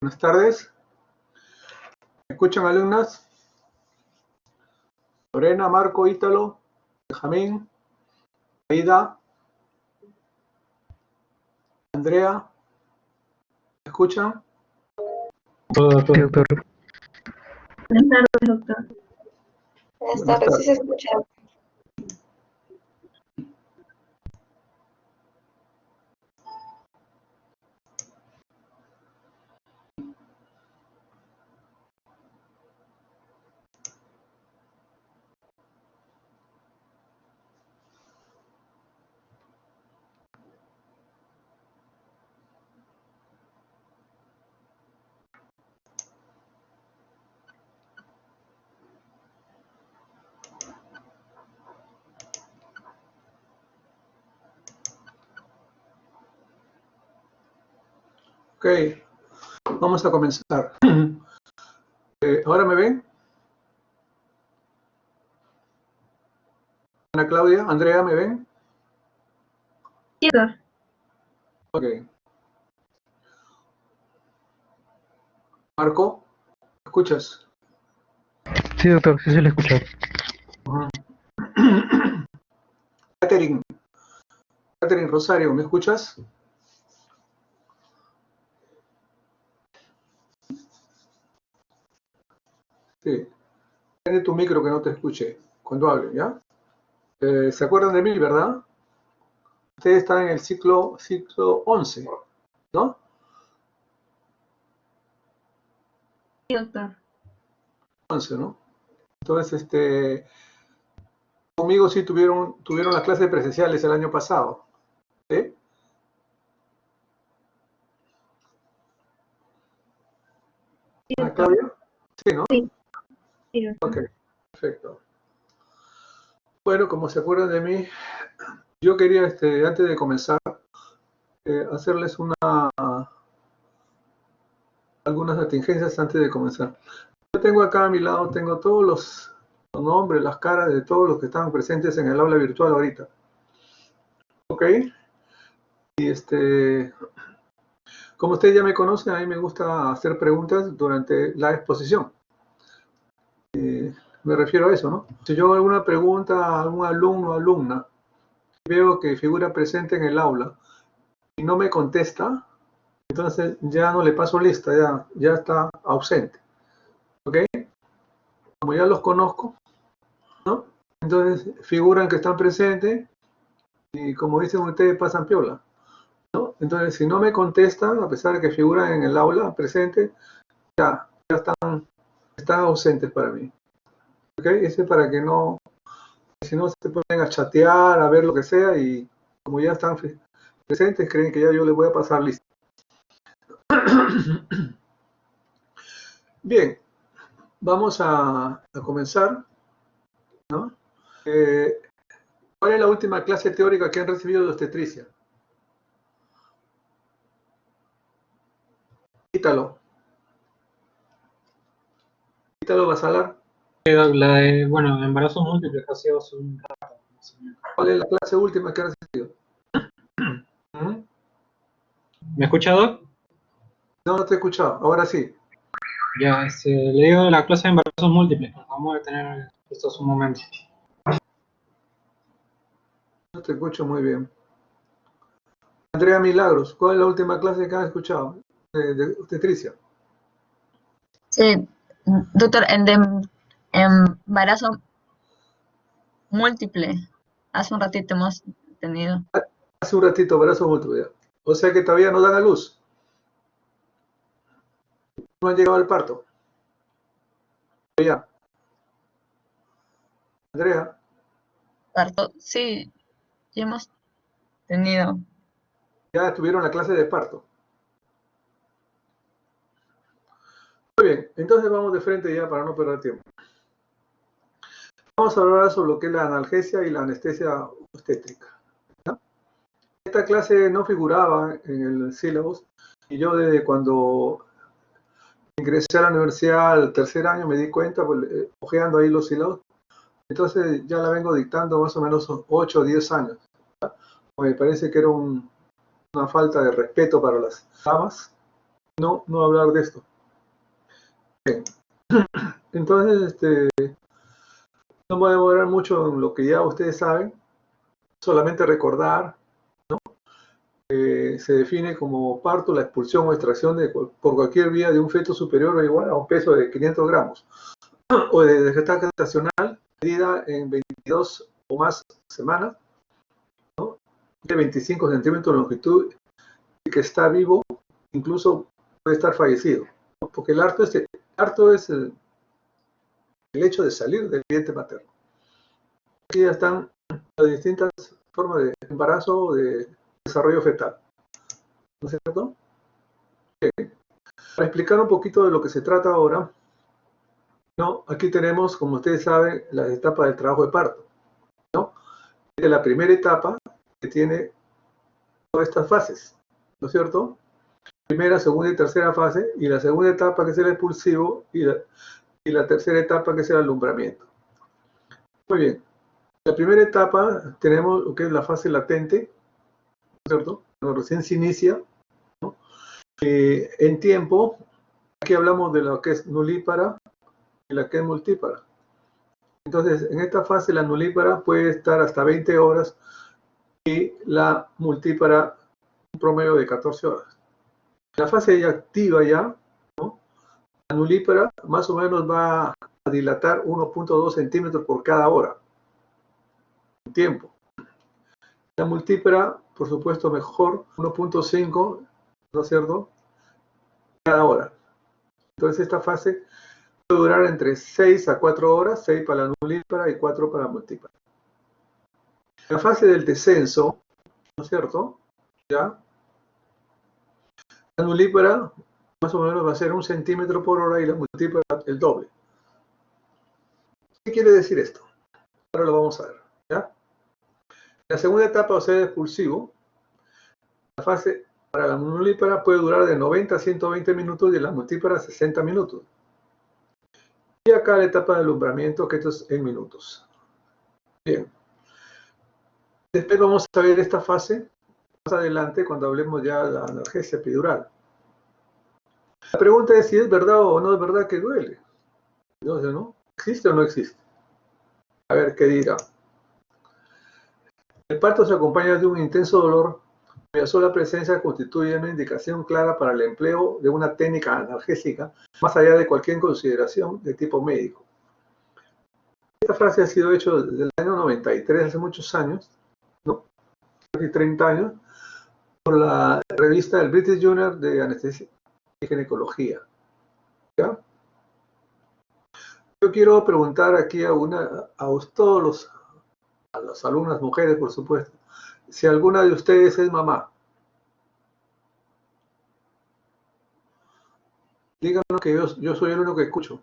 Buenas tardes. ¿Me escuchan, alumnas? Lorena, Marco, Ítalo, Benjamín, Aida, Andrea. ¿Me escuchan? Todo, doctor. Buenas tardes, doctor. Buenas tardes, sí se escucha. Ok, vamos a comenzar. ¿Ahora me ven? Ana Claudia, Andrea, ¿me ven? Sí, doctor. Ok. Marco, ¿me escuchas? Sí, doctor, sí se le escucha. Catherine Rosario, ¿me escuchas? Sí. Tiene tu micro que no te escuche cuando hable, ¿ya? ¿Se acuerdan de mí, verdad? Ustedes están en el ciclo 11, ¿no? Sí, doctor. 11, ¿no? Entonces, conmigo sí tuvieron las clases presenciales el año pasado, ¿sí? Sí, ¿Ana doctor. Claudia? Sí, ¿no? Sí, sí, doctor. Ok, perfecto. Bueno, como se acuerdan de mí, yo quería, antes de comenzar, hacerles algunas atingencias antes de comenzar. Yo tengo acá a mi lado, tengo todos los nombres, las caras de todos los que están presentes en el aula virtual ahorita. Ok. Y como ustedes ya me conocen, a mí me gusta hacer preguntas durante la exposición. Me refiero a eso, ¿no? Si yo hago alguna pregunta a algún alumno o alumna, veo que figura presente en el aula y no me contesta, entonces ya no le paso lista, ya está ausente. ¿Ok? Como ya los conozco, ¿no? Entonces figuran que están presentes y como dicen ustedes, pasan piola, ¿no? Entonces si no me contestan, a pesar de que figuran en el aula presente, ya están ausentes para mí. ¿Ok? Ese es para que no, si no se ponen a chatear, a ver lo que sea y como ya están presentes, creen que ya yo les voy a pasar lista. Bien, vamos a comenzar, ¿no? ¿Cuál es la última clase teórica que han recibido de obstetricia? Ítalo Basalar. La de, bueno, embarazos múltiples que hacía hace un rato. ¿Cuál es la clase última que han recibido? ¿Mm? ¿Me escucha, doc? No te he escuchado, ahora sí. Ya, le digo de la clase de embarazos múltiples que acabamos de tener esto hace un momento. No te escucho muy bien. Andrea Milagros, ¿cuál es la última clase que han escuchado de obstetricia? Sí, doctor, embarazo múltiple. Hace un ratito hemos tenido. Hace un ratito, embarazo múltiple. O sea que todavía no dan a luz. No han llegado al parto. Ya. Andrea, Parto, sí, ya hemos tenido. ya estuvieron la clase de parto. Muy bien, entonces vamos de frente ya para no perder tiempo. Vamos a hablar sobre lo que es la analgesia y la anestesia obstétrica, ¿no? Esta clase no figuraba en el syllabus y yo desde cuando ingresé a la universidad al tercer año me di cuenta, pues, ojeando ahí los syllabus, entonces ya la vengo dictando más o menos 8 o 10 años. Me parece que era una falta de respeto para las damas no hablar de esto. Bien. Entonces, no me voy a demorar mucho en lo que ya ustedes saben, solamente recordar, ¿no? Se define como parto la expulsión o extracción por cualquier vía de un feto superior o igual a un peso de 500 gramos o de gestación gestacional medida en 22 o más semanas, ¿no? De 25 centímetros de longitud y que está vivo, incluso puede estar fallecido, ¿no? Porque el harto es el hecho de salir del vientre materno. Aquí ya están las distintas formas de embarazo o de desarrollo fetal, ¿no es cierto? Okay. Para explicar un poquito de lo que se trata ahora, ¿no? Aquí tenemos, como ustedes saben, las etapas del trabajo de parto, ¿no? Es la primera etapa que tiene todas estas fases, ¿no es cierto? Primera, segunda y tercera fase, y la segunda etapa que es el expulsivo, y la tercera etapa que es el alumbramiento. Muy bien. La primera etapa tenemos lo que es la fase latente, ¿no es cierto? Cuando recién se inicia, ¿no? En tiempo, aquí hablamos de lo que es nulípara y la que es multípara. Entonces, en esta fase la nulípara puede estar hasta 20 horas y la multípara un promedio de 14 horas. En la fase ya activa ya, ¿no? La nulípara más o menos va a dilatar 1.2 centímetros por cada hora. En tiempo. La multípara, por supuesto, mejor, 1.5, ¿no es cierto?, cada hora. Entonces, esta fase puede durar entre 6 a 4 horas, 6 para la nulípara y 4 para la multípara. La fase del descenso, ¿no es cierto?, ya, la nulípara más o menos va a ser 1 centímetro por hora y la multípara el doble. ¿Qué quiere decir esto? Ahora lo vamos a ver, ¿ya? La segunda etapa, o sea, expulsivo, la fase para la nulípara puede durar de 90 a 120 minutos y la multípara 60 minutos. Y acá la etapa de alumbramiento, que esto es en minutos. Bien. Después vamos a ver esta fase más adelante cuando hablemos ya de la analgesia epidural. La pregunta es si es verdad o no es verdad que duele. Entonces, ¿no? ¿Existe o no existe? A ver qué dirá. El parto se acompaña de un intenso dolor, cuya sola presencia constituye una indicación clara para el empleo de una técnica analgésica, más allá de cualquier consideración de tipo médico. Esta frase ha sido hecha desde el año 93, hace muchos años, ¿no? Casi 30 años, por la revista del British Journal de Anestesia y Ginecología. ¿Ya? Yo quiero preguntar aquí a todos a las alumnas mujeres, por supuesto, si alguna de ustedes es mamá. Díganos que yo soy el único que escucho.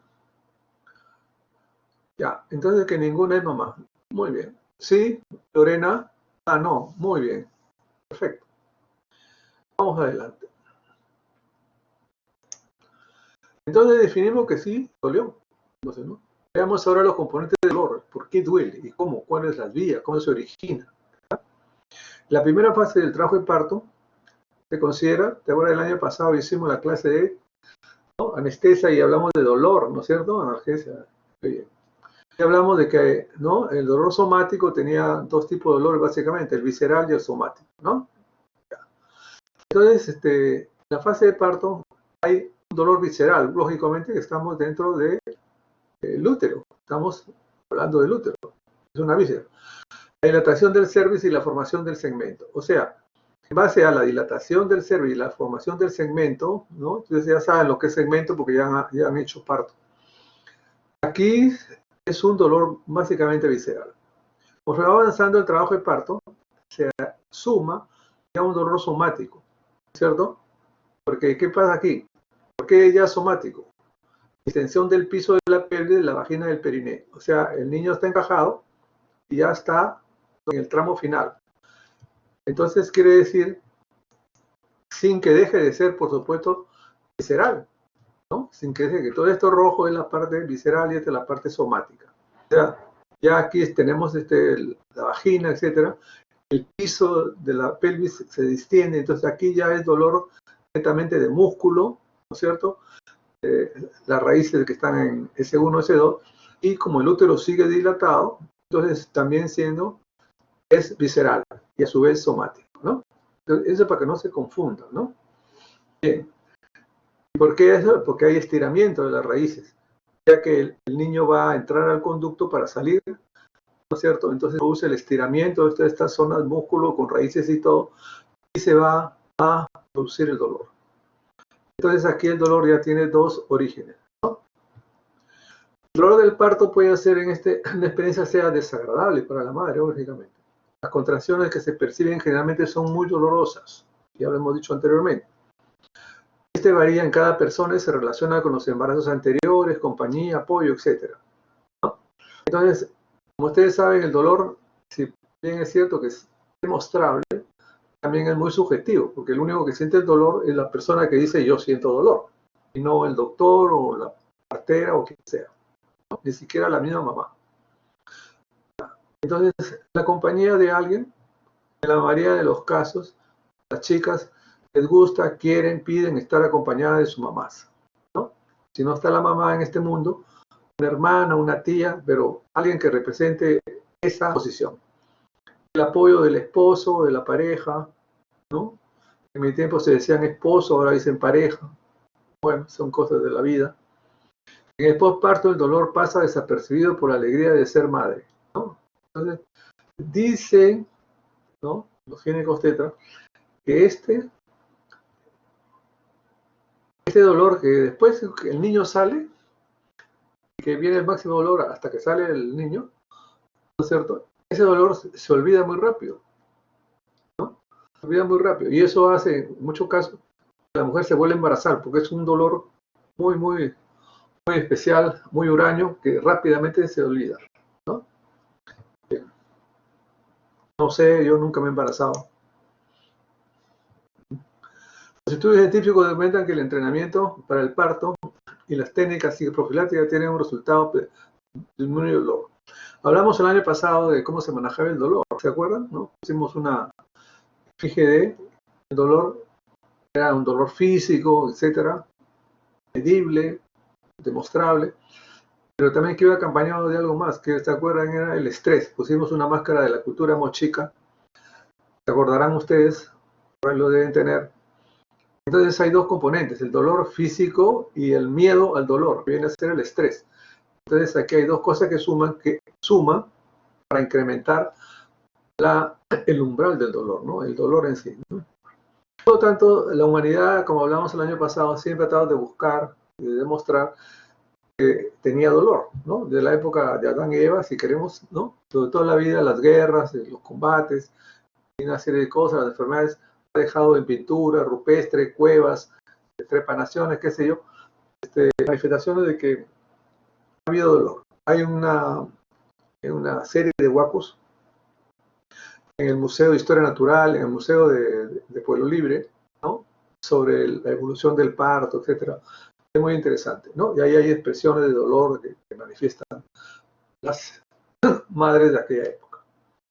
Ya, entonces que ninguna es mamá. Muy bien. ¿Sí? Lorena. Ah, no. Muy bien. Perfecto. Vamos adelante. Entonces definimos que sí, dolió. Entonces, ¿no? Veamos ahora los componentes del dolor. ¿Por qué duele? ¿Y cómo? ¿Cuál es la vía? ¿Cómo se origina? ¿Ya? La primera fase del trabajo de parto se considera, ¿te acuerdas? El año pasado hicimos la clase de, ¿no?, anestesia y hablamos de dolor, ¿no es cierto? Analgesia. Bien. Y hablamos de que, ¿no?, el dolor somático tenía dos tipos de dolor básicamente, el visceral y el somático, ¿no? Entonces, en la fase de parto hay un dolor visceral, lógicamente que estamos dentro del útero, estamos hablando del útero, es una víscera. La dilatación del cervix y la formación del segmento, o sea, en base a la dilatación del cervix y la formación del segmento, ¿no? Entonces ya saben lo que es segmento porque ya han hecho parto. Aquí es un dolor básicamente visceral. Conforme va avanzando el trabajo de parto, se suma ya un dolor somático, ¿cierto? Porque, ¿qué pasa aquí? ¿Por qué ya somático? Extensión del piso de la pelvis de la vagina del perineo. O sea, el niño está encajado y ya está en el tramo final. Entonces quiere decir, sin que deje de ser, por supuesto, visceral, ¿no? Sin que deje que todo esto rojo es la parte visceral y esta es la parte somática. O sea, ya aquí tenemos la vagina, etcétera. El piso de la pelvis se distiende, entonces aquí ya es dolor netamente de músculo, es cierto? Las raíces que están en S1, S2, y como el útero sigue dilatado, entonces también es visceral y a su vez somático, ¿no? Entonces, eso para que no se confunda, ¿no? Bien. ¿Por qué eso? Porque hay estiramiento de las raíces, ya que el niño va a entrar al conducto para salir, ¿no es cierto? Entonces produce el estiramiento de estas zonas, músculo con raíces y todo, y se va a producir el dolor. Entonces aquí el dolor ya tiene dos orígenes, ¿no? El dolor del parto puede hacer en una experiencia sea desagradable para la madre, lógicamente. Las contracciones que se perciben generalmente son muy dolorosas, ya lo hemos dicho anteriormente. Este varía en cada persona y se relaciona con los embarazos anteriores, compañía, apoyo, etc., ¿no? Entonces, como ustedes saben, el dolor, si bien es cierto que es demostrable, también es muy subjetivo, porque el único que siente el dolor es la persona que dice yo siento dolor, y no el doctor o la partera o quien sea, ¿no? Ni siquiera la misma mamá. Entonces, la compañía de alguien, en la mayoría de los casos, las chicas les gusta, quieren, piden estar acompañadas de sus mamás, ¿no? Si no está la mamá en este mundo, una hermana, una tía, pero alguien que represente esa posición. El apoyo del esposo, de la pareja, ¿no? En mi tiempo se decían esposo, ahora dicen pareja. Bueno, son cosas de la vida. En el postparto el dolor pasa desapercibido por la alegría de ser madre, ¿no? Entonces, dicen, ¿no?, los ginecobstetras, que este dolor que después que el niño sale, que viene el máximo dolor hasta que sale el niño, ¿no es cierto? Ese dolor se olvida muy rápido, ¿no? Se olvida muy rápido. Y eso hace, en muchos casos, que la mujer se vuelve a embarazar, porque es un dolor muy, muy, muy especial, muy huraño, que rápidamente se olvida, ¿no? Bien. No sé, yo nunca me he embarazado. Los estudios científicos documentan que el entrenamiento para el parto y las técnicas profilácticas tienen un resultado de disminuir el dolor. Hablamos el año pasado de cómo se manejaba el dolor, ¿se acuerdan? ¿No? Hicimos una FGD, el dolor era un dolor físico, etcétera, medible, demostrable, pero también que iba acompañado de algo más, que se acuerdan era el estrés. Pusimos una máscara de la cultura mochica, se acordarán ustedes, lo deben tener. Entonces hay dos componentes, el dolor físico y el miedo al dolor, que viene a ser el estrés. Entonces aquí hay dos cosas que suman para incrementar el umbral del dolor, ¿no? El dolor en sí, ¿no? Por lo tanto, la humanidad, como hablamos el año pasado, siempre ha tratado de buscar y de demostrar que tenía dolor, ¿no? De la época de Adán y Eva, si queremos, ¿no? Sobre toda la vida, las guerras, los combates, y una serie de cosas, las enfermedades, ha dejado en pintura, rupestre, cuevas, trepanaciones, qué sé yo, manifestaciones de que ha habido dolor. Hay una serie de huacos en el Museo de Historia Natural, en el Museo de Pueblo Libre, ¿no?, sobre la evolución del parto, etcétera. Es muy interesante, ¿no? Y ahí hay expresiones de dolor que manifiestan las madres de aquella época.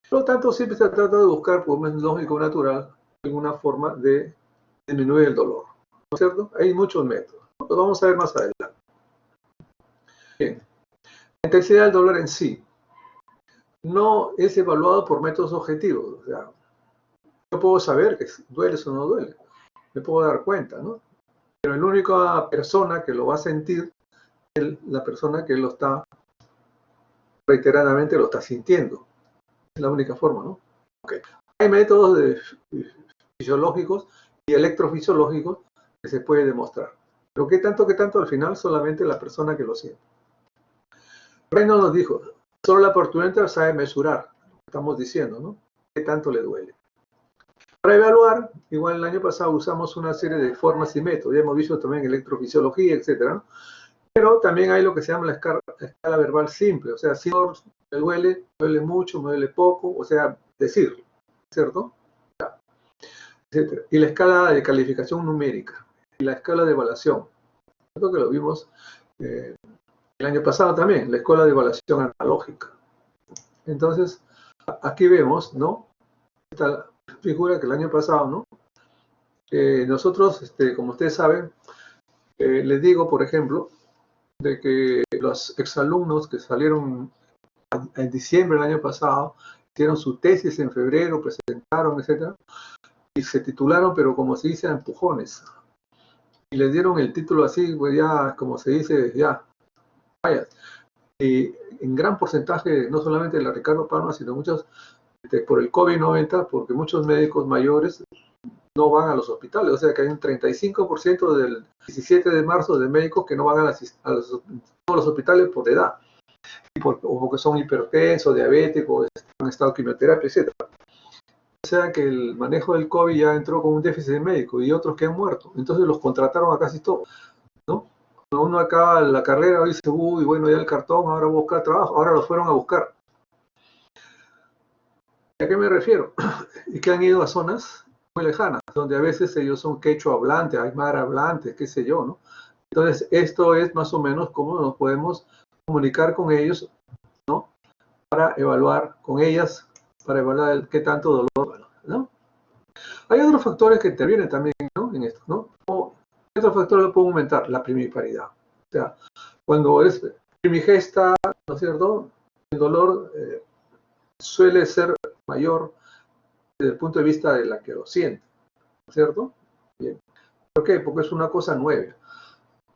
Por lo tanto, siempre se trata de buscar, por un lógico natural, alguna forma de disminuir el dolor, ¿no es cierto? Hay muchos métodos, ¿no? Lo vamos a ver más adelante. Bien. La intensidad del dolor en sí no es evaluado por métodos objetivos. O sea, yo puedo saber que duele o no duele, me puedo dar cuenta, ¿no? Pero la única persona que lo va a sentir es la persona que lo está reiteradamente lo está sintiendo. Es la única forma, ¿no? Okay. Hay métodos fisiológicos y electrofisiológicos que se puede demostrar. Pero qué tanto al final solamente la persona que lo siente. Reynolds nos dijo, solo la parturienta sabe mesurar, estamos diciendo, ¿no? Qué tanto le duele. Para evaluar, igual el año pasado usamos una serie de formas y métodos, ya hemos visto también electrofisiología, etcétera, ¿no? Pero también hay lo que se llama la escala verbal simple, o sea, si me duele mucho, me duele poco, o sea, decirlo, ¿cierto? Etcétera. Y la escala de calificación numérica, y la escala de evaluación, esto que lo vimos el año pasado también, la escala de evaluación analógica. Entonces, aquí vemos, ¿no?, esta figura que el año pasado, ¿no? Nosotros, como ustedes saben, Les digo, por ejemplo, de que los exalumnos que salieron en diciembre del año pasado, hicieron su tesis en febrero, presentaron, etcétera, y se titularon, pero como se dice, a empujones. Y les dieron el título así, pues ya, como se dice, ya, vaya. Y en gran porcentaje, no solamente de la Ricardo Palma, sino muchos, por el COVID-19, porque muchos médicos mayores no van a los hospitales. O sea que hay un 35% del 17 de marzo de médicos que no van a los hospitales por edad, o porque son hipertensos, diabéticos, han estado en quimioterapia, etc. O sea que el manejo del COVID ya entró con un déficit médico y otros que han muerto. Entonces los contrataron a casi todos, ¿no? Cuando uno acaba la carrera dice, uy, bueno, ya el cartón, ahora voy a buscar trabajo, ahora los fueron a buscar. ¿A qué me refiero? Y que han ido a zonas muy lejanas, donde a veces ellos son quechua hablantes, aymara hablantes, qué sé yo, ¿no? Entonces, esto es más o menos cómo nos podemos comunicar con ellos, ¿no? Para evaluar con ellas, para evaluar qué tanto dolor, ¿no? Hay otros factores que intervienen también, ¿no? En esto, ¿no? ¿Qué otros factores lo pueden aumentar? La primiparidad. O sea, cuando es primigesta, ¿no es cierto? El dolor suele ser mayor desde el punto de vista de la que lo siente, ¿no es cierto? Bien. ¿Por qué? Porque es una cosa nueva.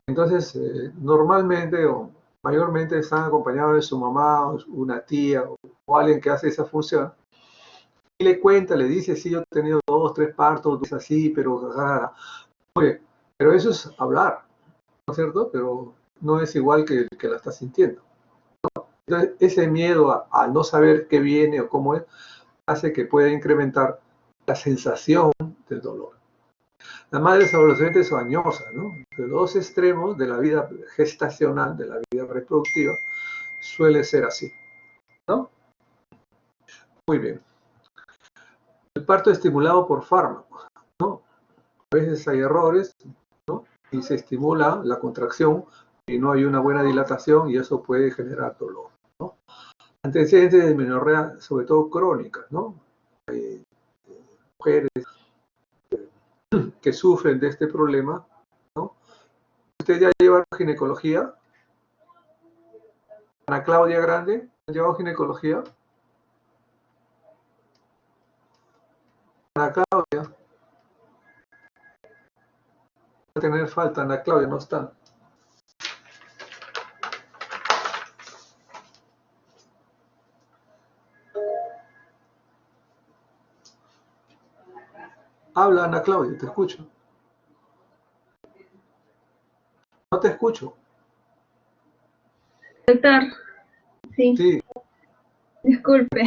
Entonces, normalmente o mayormente están acompañados de su mamá, o una tía o alguien que hace esa función y le cuenta, le dice, sí, yo he tenido 2, 3 partos, es así, pero oye, pero eso es hablar, ¿no es cierto? Pero no es igual que el que la está sintiendo. Entonces, ese miedo a no saber qué viene o cómo es, hace que pueda incrementar la sensación del dolor. La madre es adolescente o añosa, ¿no? De los extremos de la vida gestacional, de la vida reproductiva, suele ser así, ¿no? Muy bien. El parto estimulado por fármacos, ¿no? A veces hay errores, ¿no? Y se estimula la contracción y no hay una buena dilatación y eso puede generar dolor, ¿no? Antecedentes de menorrea, sobre todo crónicas, ¿no? Hay mujeres que sufren de este problema, ¿no? ¿Usted ya lleva ginecología? Ana Claudia Grande, ¿ha llevado ginecología? Ana Claudia, va a tener falta, Ana Claudia no está. Habla, Ana Claudia, te escucho. No te escucho. Doctor, sí, Sí, disculpe,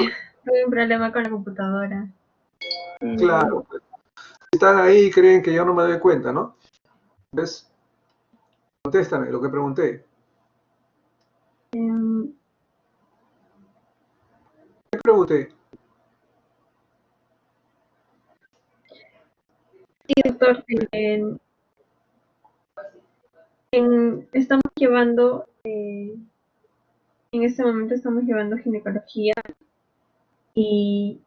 tuve un problema con la computadora. claro. Están ahí y creen que yo no me doy cuenta, ¿no? ¿Ves? Contéstame lo que pregunté. Em, ¿Qué pregunté? sí, doctor, estamos llevando, en este momento estamos llevando ginecología y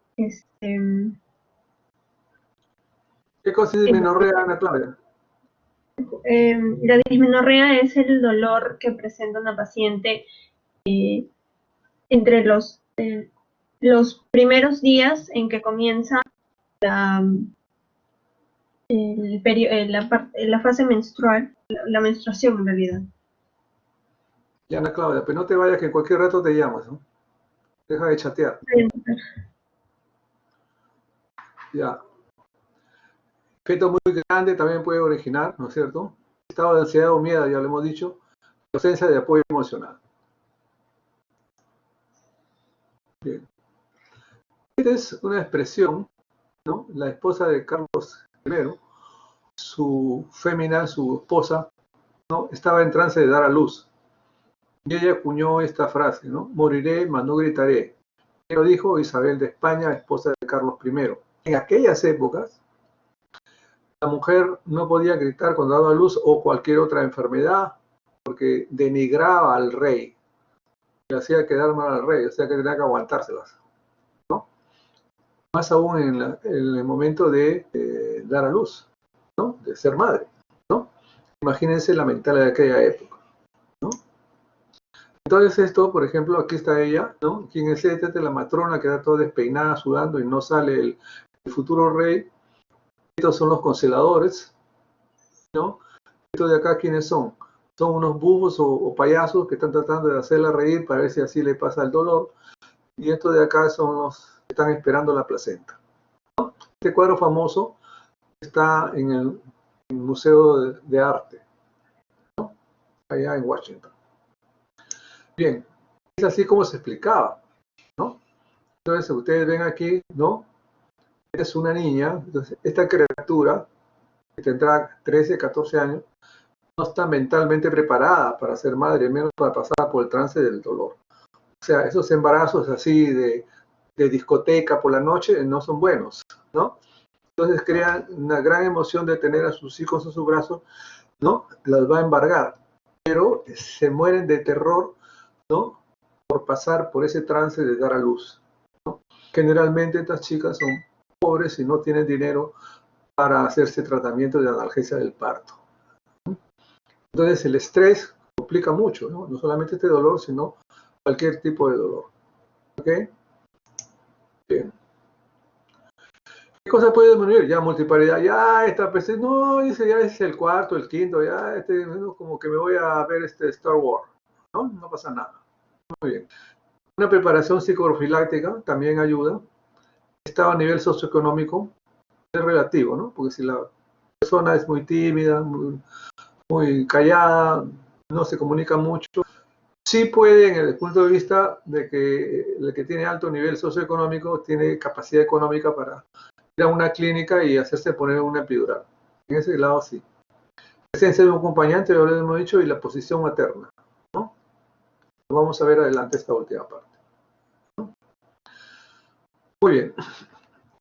¿Qué cosa es dismenorrea, Ana Claudia? la dismenorrea es el dolor que presenta una paciente entre los primeros días en que comienza la, la fase menstrual, la menstruación en realidad. Ya, Ana Claudia, pero no te vayas que en cualquier rato te llamas, ¿no? Deja de chatear. Ya. Feto muy grande también puede originar, ¿no es cierto? Estado de ansiedad o miedo, ya lo hemos dicho. Ausencia de apoyo emocional. Bien. Esta es una expresión, ¿no? La esposa de Carlos I, su fémina, su esposa, ¿no? Estaba en trance de dar a luz. Y ella acuñó esta frase, ¿no? Moriré, mas no gritaré. Y lo dijo Isabel de España, esposa de Carlos I. En aquellas épocas, la mujer no podía gritar cuando daba a luz o cualquier otra enfermedad, porque denigraba al rey, le hacía quedar mal al rey, o sea que tenía que aguantárselas, ¿no? Más aún en el momento de dar a luz, ¿no? De ser madre, ¿no? Imagínense la mentalidad de aquella época, ¿no? Entonces esto, por ejemplo, aquí está ella, ¿no? Quien es esta es la matrona que está toda despeinada, sudando y no sale el futuro rey. Estos son los consoladores, ¿no? Estos de acá, ¿quiénes son? Son unos bufos o payasos que están tratando de hacerla reír para ver si así le pasa el dolor. Y estos de acá son los que están esperando la placenta, ¿no? Este cuadro famoso está en el Museo de Arte, ¿no? Allá en Washington. Bien, es así como se explicaba, ¿no? Entonces, ustedes ven aquí, ¿no? Es una niña, entonces esta criatura, que tendrá 13, 14 años, no está mentalmente preparada para ser madre, menos para pasar por el trance del dolor. O sea, esos embarazos así de discoteca por la noche no son buenos, ¿no? Entonces crean una gran emoción de tener a sus hijos en sus brazos, ¿no? Las va a embargar, pero se mueren de terror, ¿no? Por pasar por ese trance de dar a luz, ¿no? Generalmente estas chicas son pobres y no tienen dinero para hacerse tratamiento de analgesia del parto. Entonces el estrés complica mucho, ¿no? No solamente este dolor, sino cualquier tipo de dolor. ¿Ok? Bien. ¿Qué cosa puede disminuir? Ya multiparidad, ya esta PC, no, dice ya es el cuarto, el quinto, ya como que me voy a ver Star Wars, ¿no? No pasa nada. Muy bien. Una preparación psicoprofiláctica también ayuda. Estado a nivel socioeconómico es relativo, ¿no? Porque si la persona es muy tímida, muy callada, no se comunica mucho, sí puede, en el punto de vista de que el que tiene alto nivel socioeconómico tiene capacidad económica para ir a una clínica y hacerse poner una epidural. En ese lado sí. Presencia de un acompañante, ya lo hemos dicho, y la posición materna, ¿no? Vamos a ver adelante esta última parte, ¿no? Muy bien.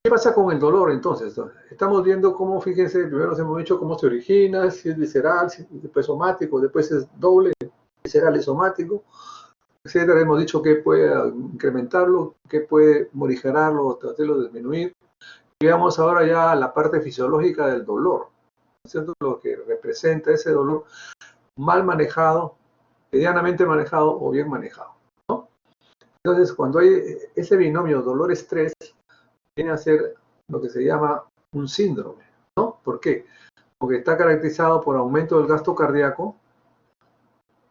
¿Qué pasa con el dolor entonces? Estamos viendo cómo, fíjense, primero nos hemos dicho cómo se origina, si es visceral, si después somático, después es doble, visceral y somático, etcétera. Hemos dicho que puede incrementarlo, que puede morigerarlo o tratarlo de disminuir. Llegamos ahora ya a la parte fisiológica del dolor, ¿no es cierto? Lo que representa ese dolor mal manejado, medianamente manejado o bien manejado, ¿no? Entonces, cuando hay ese binomio dolor-estrés, viene a ser lo que se llama un síndrome, ¿no? ¿Por qué? Porque está caracterizado por aumento del gasto cardíaco,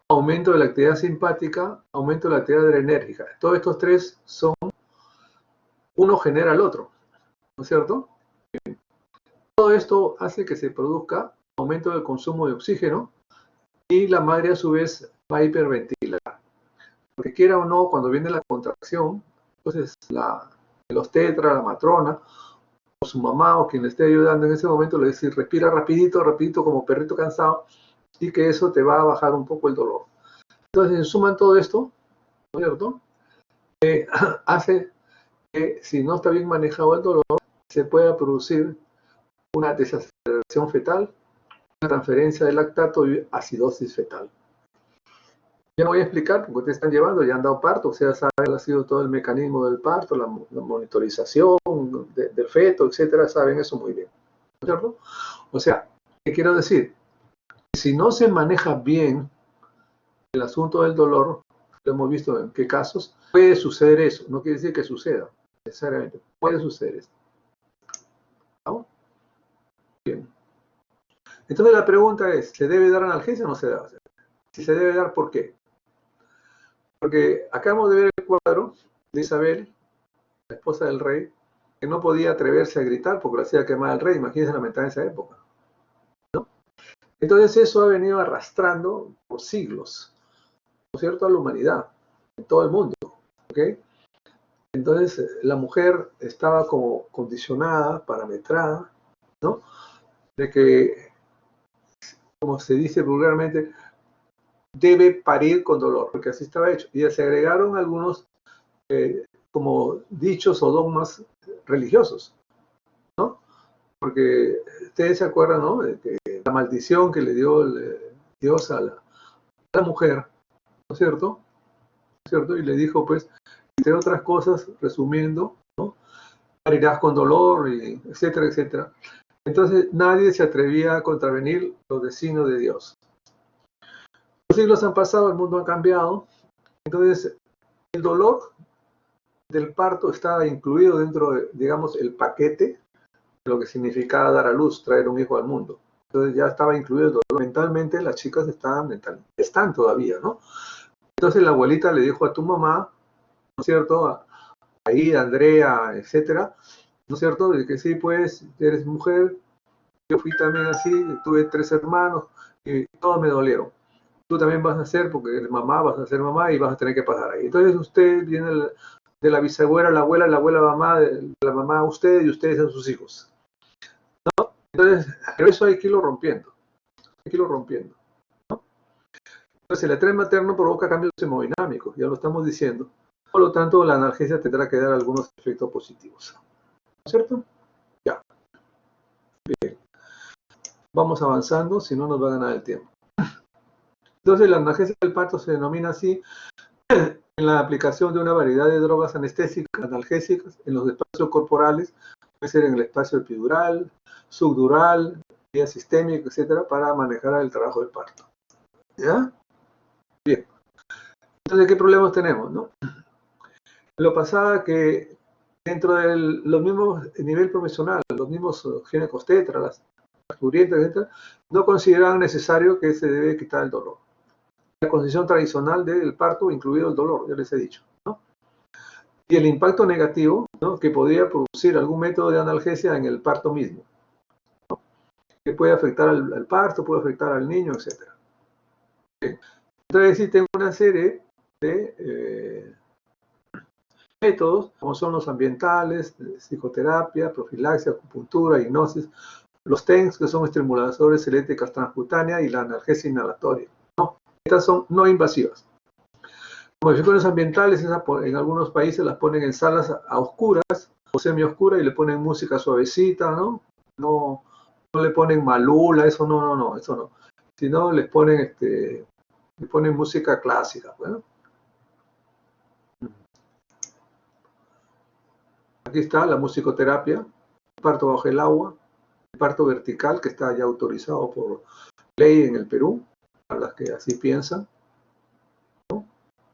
aumento de la actividad simpática, aumento de la actividad adrenérgica. Todos estos tres son, uno genera al otro, ¿no es cierto? Todo esto hace que se produzca aumento del consumo de oxígeno y la madre a su vez va a hiperventilar. Porque quiera o no, cuando viene la contracción, entonces el obstetra, la matrona, o su mamá o quien le esté ayudando en ese momento le dice respira rapidito, rapidito como perrito cansado y que eso te va a bajar un poco el dolor. Entonces, se suman todo esto, ¿no es cierto? Hace que si no está bien manejado el dolor, se pueda producir una desaceleración fetal, una transferencia de lactato y acidosis fetal. Ya no voy a explicar porque ustedes están llevando, ya han dado parto, o sea, saben ha sido todo el mecanismo del parto, la monitorización del feto, etcétera, saben eso muy bien, ¿no es cierto? O sea, ¿qué quiero decir? Si no se maneja bien el asunto del dolor, lo hemos visto en qué casos, puede suceder eso, no quiere decir que suceda, necesariamente, puede suceder eso. ¿Vamos? Bien. Entonces la pregunta es, ¿se debe dar analgesia o no se debe hacer? Si se debe dar, ¿por qué? Porque acabamos de ver el cuadro de Isabel, la esposa del rey, que no podía atreverse a gritar porque lo hacía quemar al rey. Imagínense la mentalidad en esa época, ¿no? Entonces eso ha venido arrastrando por siglos, ¿no es cierto?, a la humanidad, en todo el mundo, ¿ok? Entonces la mujer estaba como condicionada, parametrada, ¿no? De que, como se dice vulgarmente, debe parir con dolor, porque así estaba hecho. Y se agregaron algunos como dichos o dogmas religiosos, ¿no? Porque ustedes se acuerdan, ¿no?, de que la maldición que le dio Dios a la mujer, ¿no es cierto? ¿No es cierto? Y le dijo, pues, entre otras cosas, resumiendo, ¿no?, parirás con dolor, y etcétera, etcétera. Entonces nadie se atrevía a contravenir los designios de Dios. Los siglos han pasado, el mundo ha cambiado, entonces el dolor del parto estaba incluido dentro de, digamos, el paquete de lo que significaba dar a luz, traer un hijo al mundo. Entonces ya estaba incluido el dolor. Mentalmente las chicas están todavía, ¿no? Entonces la abuelita le dijo a tu mamá, ¿no es cierto? Ahí, Andrea, etcétera, ¿no es cierto? De que sí, pues, eres mujer, yo fui también así, tuve 3 hermanos y todos me dolieron. Tú también vas a ser, porque eres mamá, vas a ser mamá y vas a tener que pasar ahí. Entonces usted viene de la bisabuela, la abuela, mamá, de la mamá a usted y ustedes a sus hijos. ¿No? Entonces, pero eso hay que irlo rompiendo. Hay que irlo rompiendo. ¿No? Entonces el estrés materno provoca cambios hemodinámicos, ya lo estamos diciendo. Por lo tanto, la analgesia tendrá que dar algunos efectos positivos. ¿No es cierto? Ya. Bien. Vamos avanzando, si no nos va a ganar el tiempo. Entonces, la analgesia del parto se denomina así en la aplicación de una variedad de drogas anestésicas, analgésicas, en los espacios corporales, puede ser en el espacio epidural, subdural, vía sistémica, etcétera, para manejar el trabajo del parto. ¿Ya? Bien. Entonces, ¿qué problemas tenemos, no? Lo pasaba que dentro de los mismos nivel profesional, los mismos ginecostetras, las plurientas, etcétera, no consideraban necesario que se debe quitar el dolor. La concepción tradicional del parto, incluido el dolor, ya les he dicho, ¿no? Y el impacto negativo, ¿no?, que podría producir algún método de analgesia en el parto mismo, ¿no?, que puede afectar al parto, puede afectar al niño, etc. Entonces existen una serie de métodos, como son los ambientales, psicoterapia, profilaxia, acupuntura, hipnosis, los TENS, que son estimuladores eléctricas transcutáneas, y la analgesia inhalatoria. Estas son no invasivas. Modificaciones ambientales, en algunos países las ponen en salas a oscuras o semioscuras y le ponen música suavecita, ¿no? No le ponen malula, eso no, eso no. Sino les ponen, música clásica, ¿no? Aquí está la musicoterapia, el parto bajo el agua, el parto vertical, que está ya autorizado por ley en el Perú, a las que así piensan, ¿no?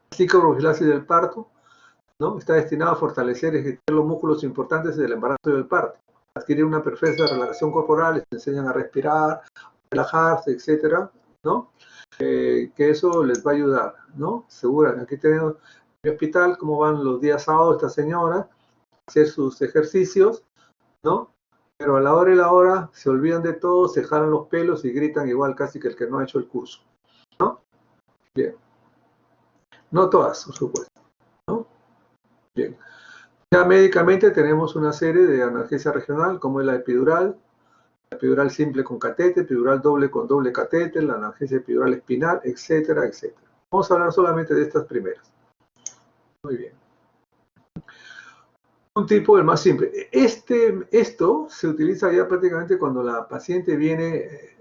Psicoprofilaxis del parto, ¿no? Está destinado a fortalecer y ejercitar los músculos importantes del embarazo y del parto, adquirir una perfecta relajación corporal, les enseñan a respirar, a relajarse, etcétera, ¿no? Que eso les va a ayudar, ¿no? Seguro, aquí tenemos en mi hospital cómo van los días sábados esta señora, hacer sus ejercicios, ¿no? Pero a la hora y la hora se olvidan de todo, se jalan los pelos y gritan igual casi que el que no ha hecho el curso, ¿no? Bien. No todas, por supuesto, ¿no? Bien. Ya médicamente tenemos una serie de analgesia regional, como es la epidural simple con catéter, epidural doble con doble catéter, la analgesia epidural espinal, etcétera, etcétera. Vamos a hablar solamente de estas primeras. Muy bien. Un tipo, el más simple. Esto se utiliza ya prácticamente cuando la paciente viene,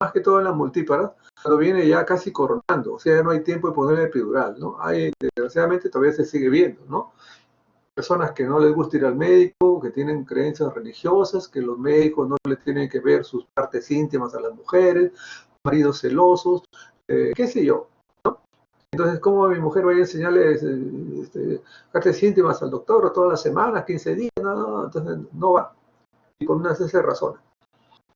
más que todo en las multíparas, cuando viene ya casi coronando, o sea, ya no hay tiempo de ponerle epidural, ¿no? Desgraciadamente todavía se sigue viendo, ¿no? Personas que no les gusta ir al médico, que tienen creencias religiosas, que los médicos no le tienen que ver sus partes íntimas a las mujeres, maridos celosos, qué sé yo, ¿no? Entonces, ¿cómo mi mujer vaya a enseñarle partes íntimas al doctor todas las semanas, 15 días? No, entonces no va. Y por una serie de razones.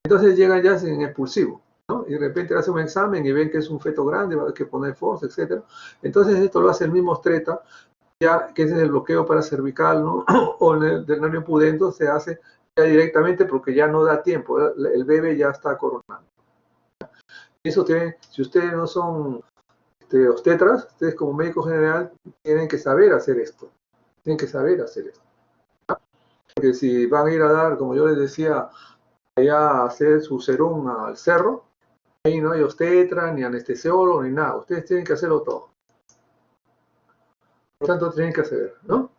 Entonces llegan ya en expulsivo, ¿no? Y de repente hacen un examen y ven que es un feto grande, va a haber que poner force, etc. Entonces esto lo hace el mismo obstetra, ya que ese es el bloqueo paracervical, ¿no? O del nervio pudendo se hace ya directamente porque ya no da tiempo, el bebé ya está coronando. Eso si ustedes no son obstetras, ustedes como médico general tienen que saber hacer esto. Tienen que saber hacer esto. Porque si van a ir a dar, como yo les decía, allá a hacer su serum al cerro, ahí no hay obstetra, ni anestesiólogo, ni nada. Ustedes tienen que hacerlo todo. Por lo tanto, tienen que hacer, ¿no?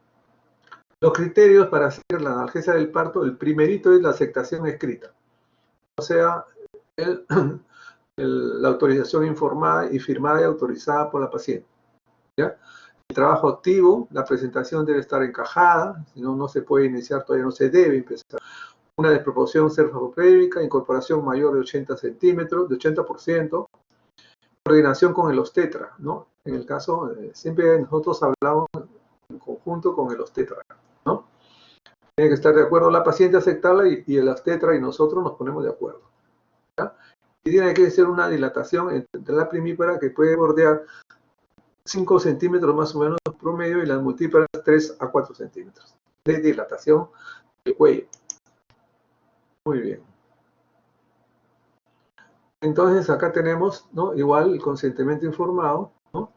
Los criterios para hacer la analgesia del parto, el primerito es la aceptación escrita. O sea, la autorización informada y firmada y autorizada por la paciente, ¿ya? El trabajo activo, la presentación debe estar encajada, si no, no se puede iniciar, todavía no se debe empezar. una desproporción cefalopélvica, incorporación mayor de 80 centímetros, de 80%, coordinación con el obstetra, ¿no? En el caso, siempre nosotros hablamos en conjunto con el obstetra, ¿no? Tiene que estar de acuerdo la paciente a aceptarla y el obstetra y nosotros nos ponemos de acuerdo, ¿ya? Y tiene que ser una dilatación entre la primípara que puede bordear 5 centímetros más o menos promedio y las multíparas 3 a 4 centímetros de dilatación del cuello. Muy bien. Entonces acá tenemos, ¿no? Igual el consentimiento informado, ¿no?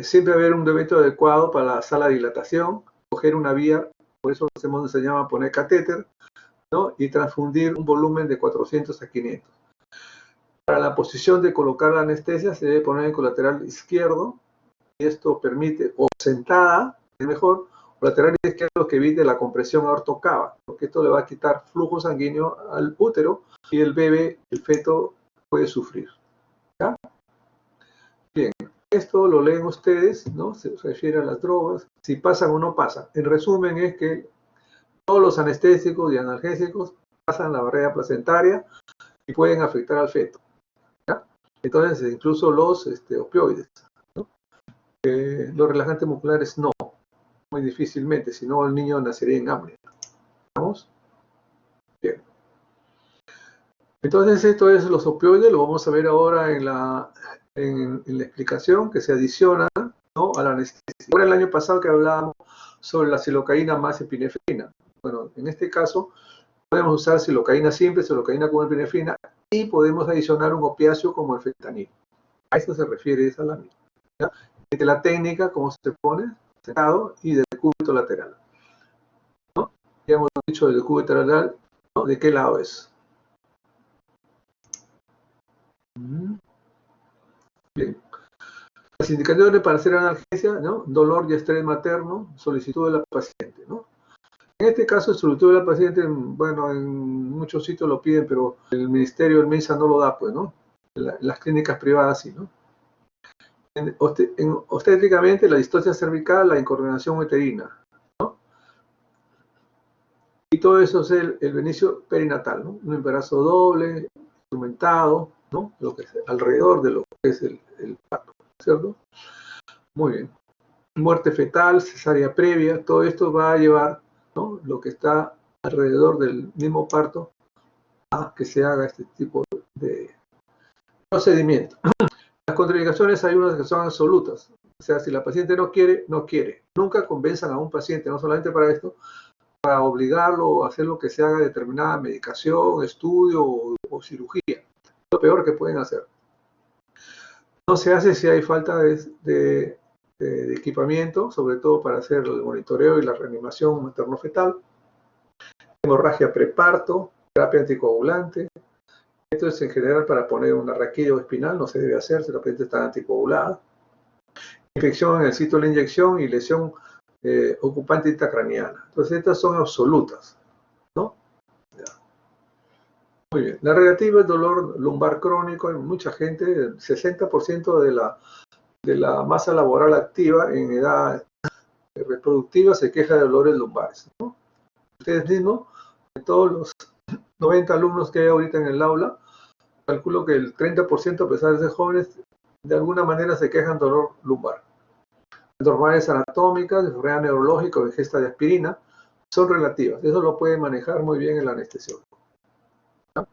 Siempre haber un evento adecuado para la sala de dilatación, coger una vía, por eso hacemos, se llama poner catéter, ¿no? Y transfundir un volumen de 400 a 500. Para la posición de colocar la anestesia se debe poner en colateral izquierdo, y esto permite, o sentada, es mejor, lateral izquierdo, que evite la compresión aortocava, porque esto le va a quitar flujo sanguíneo al útero y el bebé, el feto, puede sufrir, ¿ya? Bien, esto lo leen ustedes, ¿no? Se refiere a las drogas, si pasan o no pasan. En resumen es que todos los anestésicos y analgésicos pasan la barrera placentaria y pueden afectar al feto, ¿ya? Entonces, incluso los opioides, ¿no? Los relajantes musculares no, muy difícilmente, si no el niño nacería en apnea. ¿Vamos? Bien. Entonces esto es los opioides, lo vamos a ver ahora en la explicación que se adiciona, ¿no? A la anestesia. Ahora el año pasado que hablábamos sobre la silocaína más epinefrina. Bueno, en este caso podemos usar silocaína simple, silocaína con epinefrina y podemos adicionar un opiáceo como el fentanilo. A eso se refiere esa lámina, ¿ya? De la técnica, cómo se pone, sentado, y del cúbito lateral, ¿no? Ya hemos dicho del cúbito lateral, ¿no? ¿De qué lado es? Bien. Las indicaciones para hacer analgesia, ¿no? Dolor y estrés materno, solicitud de la paciente, ¿no? En este caso, el solicitud de la paciente, bueno, en muchos sitios lo piden, pero el ministerio, el MINSA no lo da, pues, ¿no? Las clínicas privadas sí, ¿no? Obstétricamente, la distocia cervical, la incoordinación uterina, ¿no? Y todo eso es el inicio perinatal, ¿no? Un embarazo doble, instrumentado, ¿no? Lo que es alrededor de lo que es el parto, ¿cierto? Muy bien. Muerte fetal, cesárea previa, todo esto va a llevar, ¿no? Lo que está alrededor del mismo parto a que se haga este tipo de procedimiento. Las contraindicaciones hay unas que son absolutas. O sea, si la paciente no quiere, no quiere. Nunca convenzan a un paciente, no solamente para esto, para obligarlo a hacer lo que se haga determinada medicación, estudio o cirugía. Lo peor que pueden hacer. No se hace si hay falta de equipamiento, sobre todo para hacer el monitoreo y la reanimación materno-fetal. Hemorragia preparto, terapia anticoagulante. Esto es en general para poner una raquilla o espinal, no se debe hacer si la paciente está anticoagulada. Infección en el sitio de la inyección y lesión ocupante intracraniana. Entonces estas son absolutas, ¿no? Ya. Muy bien. La relativa al dolor lumbar crónico, hay mucha gente, el 60% de la masa laboral activa en edad reproductiva se queja de dolores lumbares, ¿no? Ustedes mismos, de todos los 90 alumnos que hay ahorita en el aula, calculo que el 30%, a pesar de ser jóvenes, de alguna manera se quejan de dolor lumbar. Enfermedades anatómicas, enfermedad neurológica o ingesta de aspirina son relativas. Eso lo puede manejar muy bien el anestesiólogo. ¿Ya?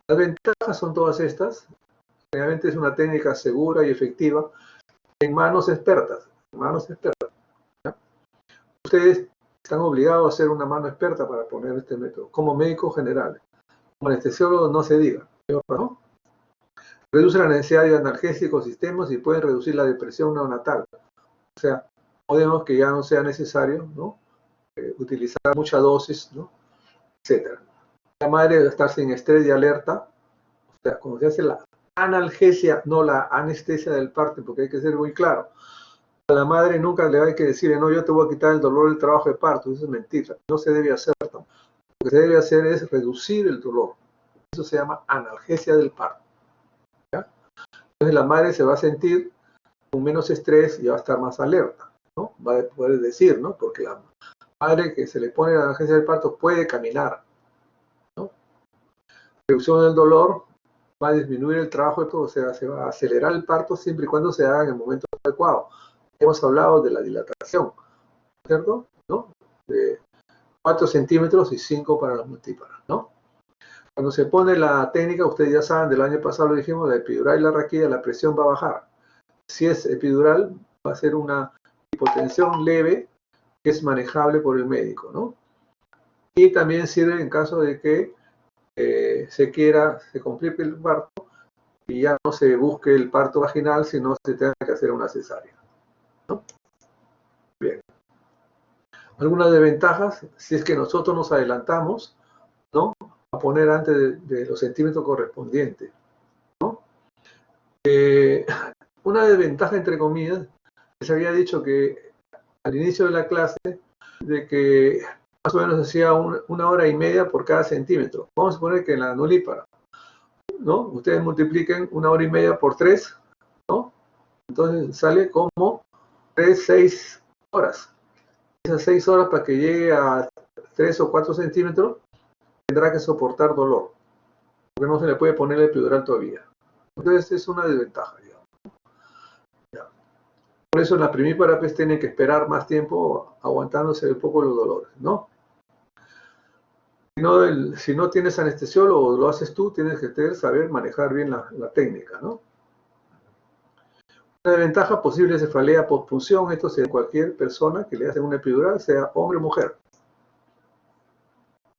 Las ventajas son todas estas. Realmente es una técnica segura y efectiva en manos expertas. ¿Ya? Ustedes están obligados a ser una mano experta para poner este método, como médico general. Como anestesiólogo no se diga, ¿no? Reduce la necesidad de analgésicos sistemas y pueden reducir la depresión neonatal. O sea, podemos que ya no sea necesario, ¿no? Utilizar mucha dosis, ¿no? Etcétera. La madre debe estar sin estrés y alerta. O sea, cuando se hace la analgesia, no la anestesia del parto, porque hay que ser muy claro. A la madre nunca le hay que decirle, no, yo te voy a quitar el dolor del trabajo de parto. Eso es mentira. No se debe hacer. ¿No? Lo que se debe hacer es reducir el dolor. Eso se llama analgesia del parto. ¿Ya? Entonces la madre se va a sentir con menos estrés y va a estar más alerta, ¿no? Va a poder decir, ¿no? Porque madre que se le pone a la emergencia del parto puede caminar, ¿no? Reducción del dolor va a disminuir el trabajo de todo, o sea, se va a acelerar el parto siempre y cuando se haga en el momento adecuado. Hemos hablado de la dilatación, ¿cierto? ¿No? De 4 centímetros y 5 para las multíparas, ¿no? Cuando se pone la técnica, ustedes ya saben, del año pasado lo dijimos, la epidural y la raquilla, la presión va a bajar. Si es epidural, va a ser una hipotensión leve que es manejable por el médico, ¿no? Y también sirve en caso de que se complique el parto y ya no se busque el parto vaginal, sino se tenga que hacer una cesárea, ¿no? Bien. Algunas desventajas, si es que nosotros nos adelantamos, ¿no? A poner antes de los centímetros correspondientes, ¿no? Una desventaja, entre comillas, se había dicho que al inicio de la clase, de que más o menos hacía 1 hora y media por cada centímetro. Vamos a suponer que en la nulípara, ¿no? Ustedes multipliquen 1 hora y media por 3, ¿no? Entonces sale como 6 horas. Esas 6 horas para que llegue a 3 o 4 centímetros tendrá que soportar dolor, porque no se le puede poner el epidural todavía. Entonces es una desventaja, digamos. Ya. Por eso en la primípara pues tienen que esperar más tiempo aguantándose un poco los dolores, ¿no? Si no tienes anestesiólogo, lo haces tú, tienes que saber manejar bien la técnica, ¿no? Una desventaja, posible cefalea postpunción. Esto se da en cualquier persona que le hacen una epidural, sea hombre o mujer.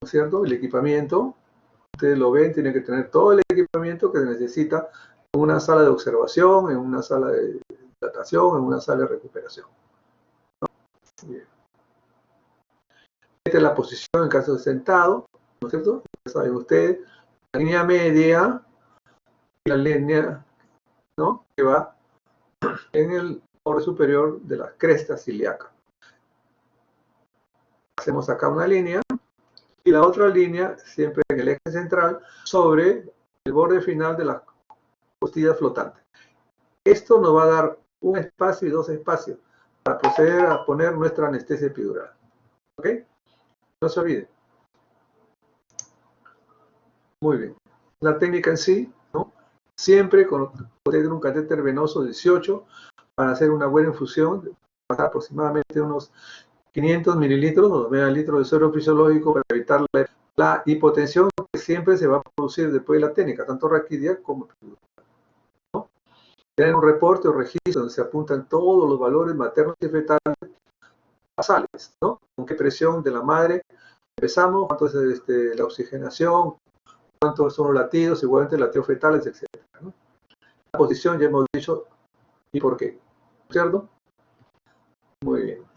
¿No es cierto? El equipamiento, ustedes lo ven, tiene que tener todo el equipamiento que se necesita en una sala de observación, en una sala de dilatación, en una sala de recuperación, ¿no? Bien. Esta es la posición en caso de sentado, ¿no es cierto? Ya saben ustedes, la línea media y la línea, ¿no?, que va en el borde superior de la cresta ilíaca. Hacemos acá una línea y la otra línea siempre en el eje central sobre el borde final de las costillas flotantes. Esto nos va a dar un espacio y 2 espacios para proceder a poner nuestra anestesia epidural. ¿Ok? No se olviden. Muy bien. La técnica en sí, ¿no? Siempre con un catéter venoso 18 para hacer una buena infusión, pasar aproximadamente unos 500 mililitros o medio litro de suero fisiológico para evitar la hipotensión que siempre se va a producir después de la técnica, tanto raquidia como epidural, ¿no? Tener un reporte o registro donde se apuntan todos los valores maternos y fetales basales, ¿no? Con qué presión de la madre empezamos, cuánto es la oxigenación, cuántos son los latidos, igualmente latidos fetales, etc., ¿no? La posición ya hemos dicho y por qué, ¿cierto? Muy bien.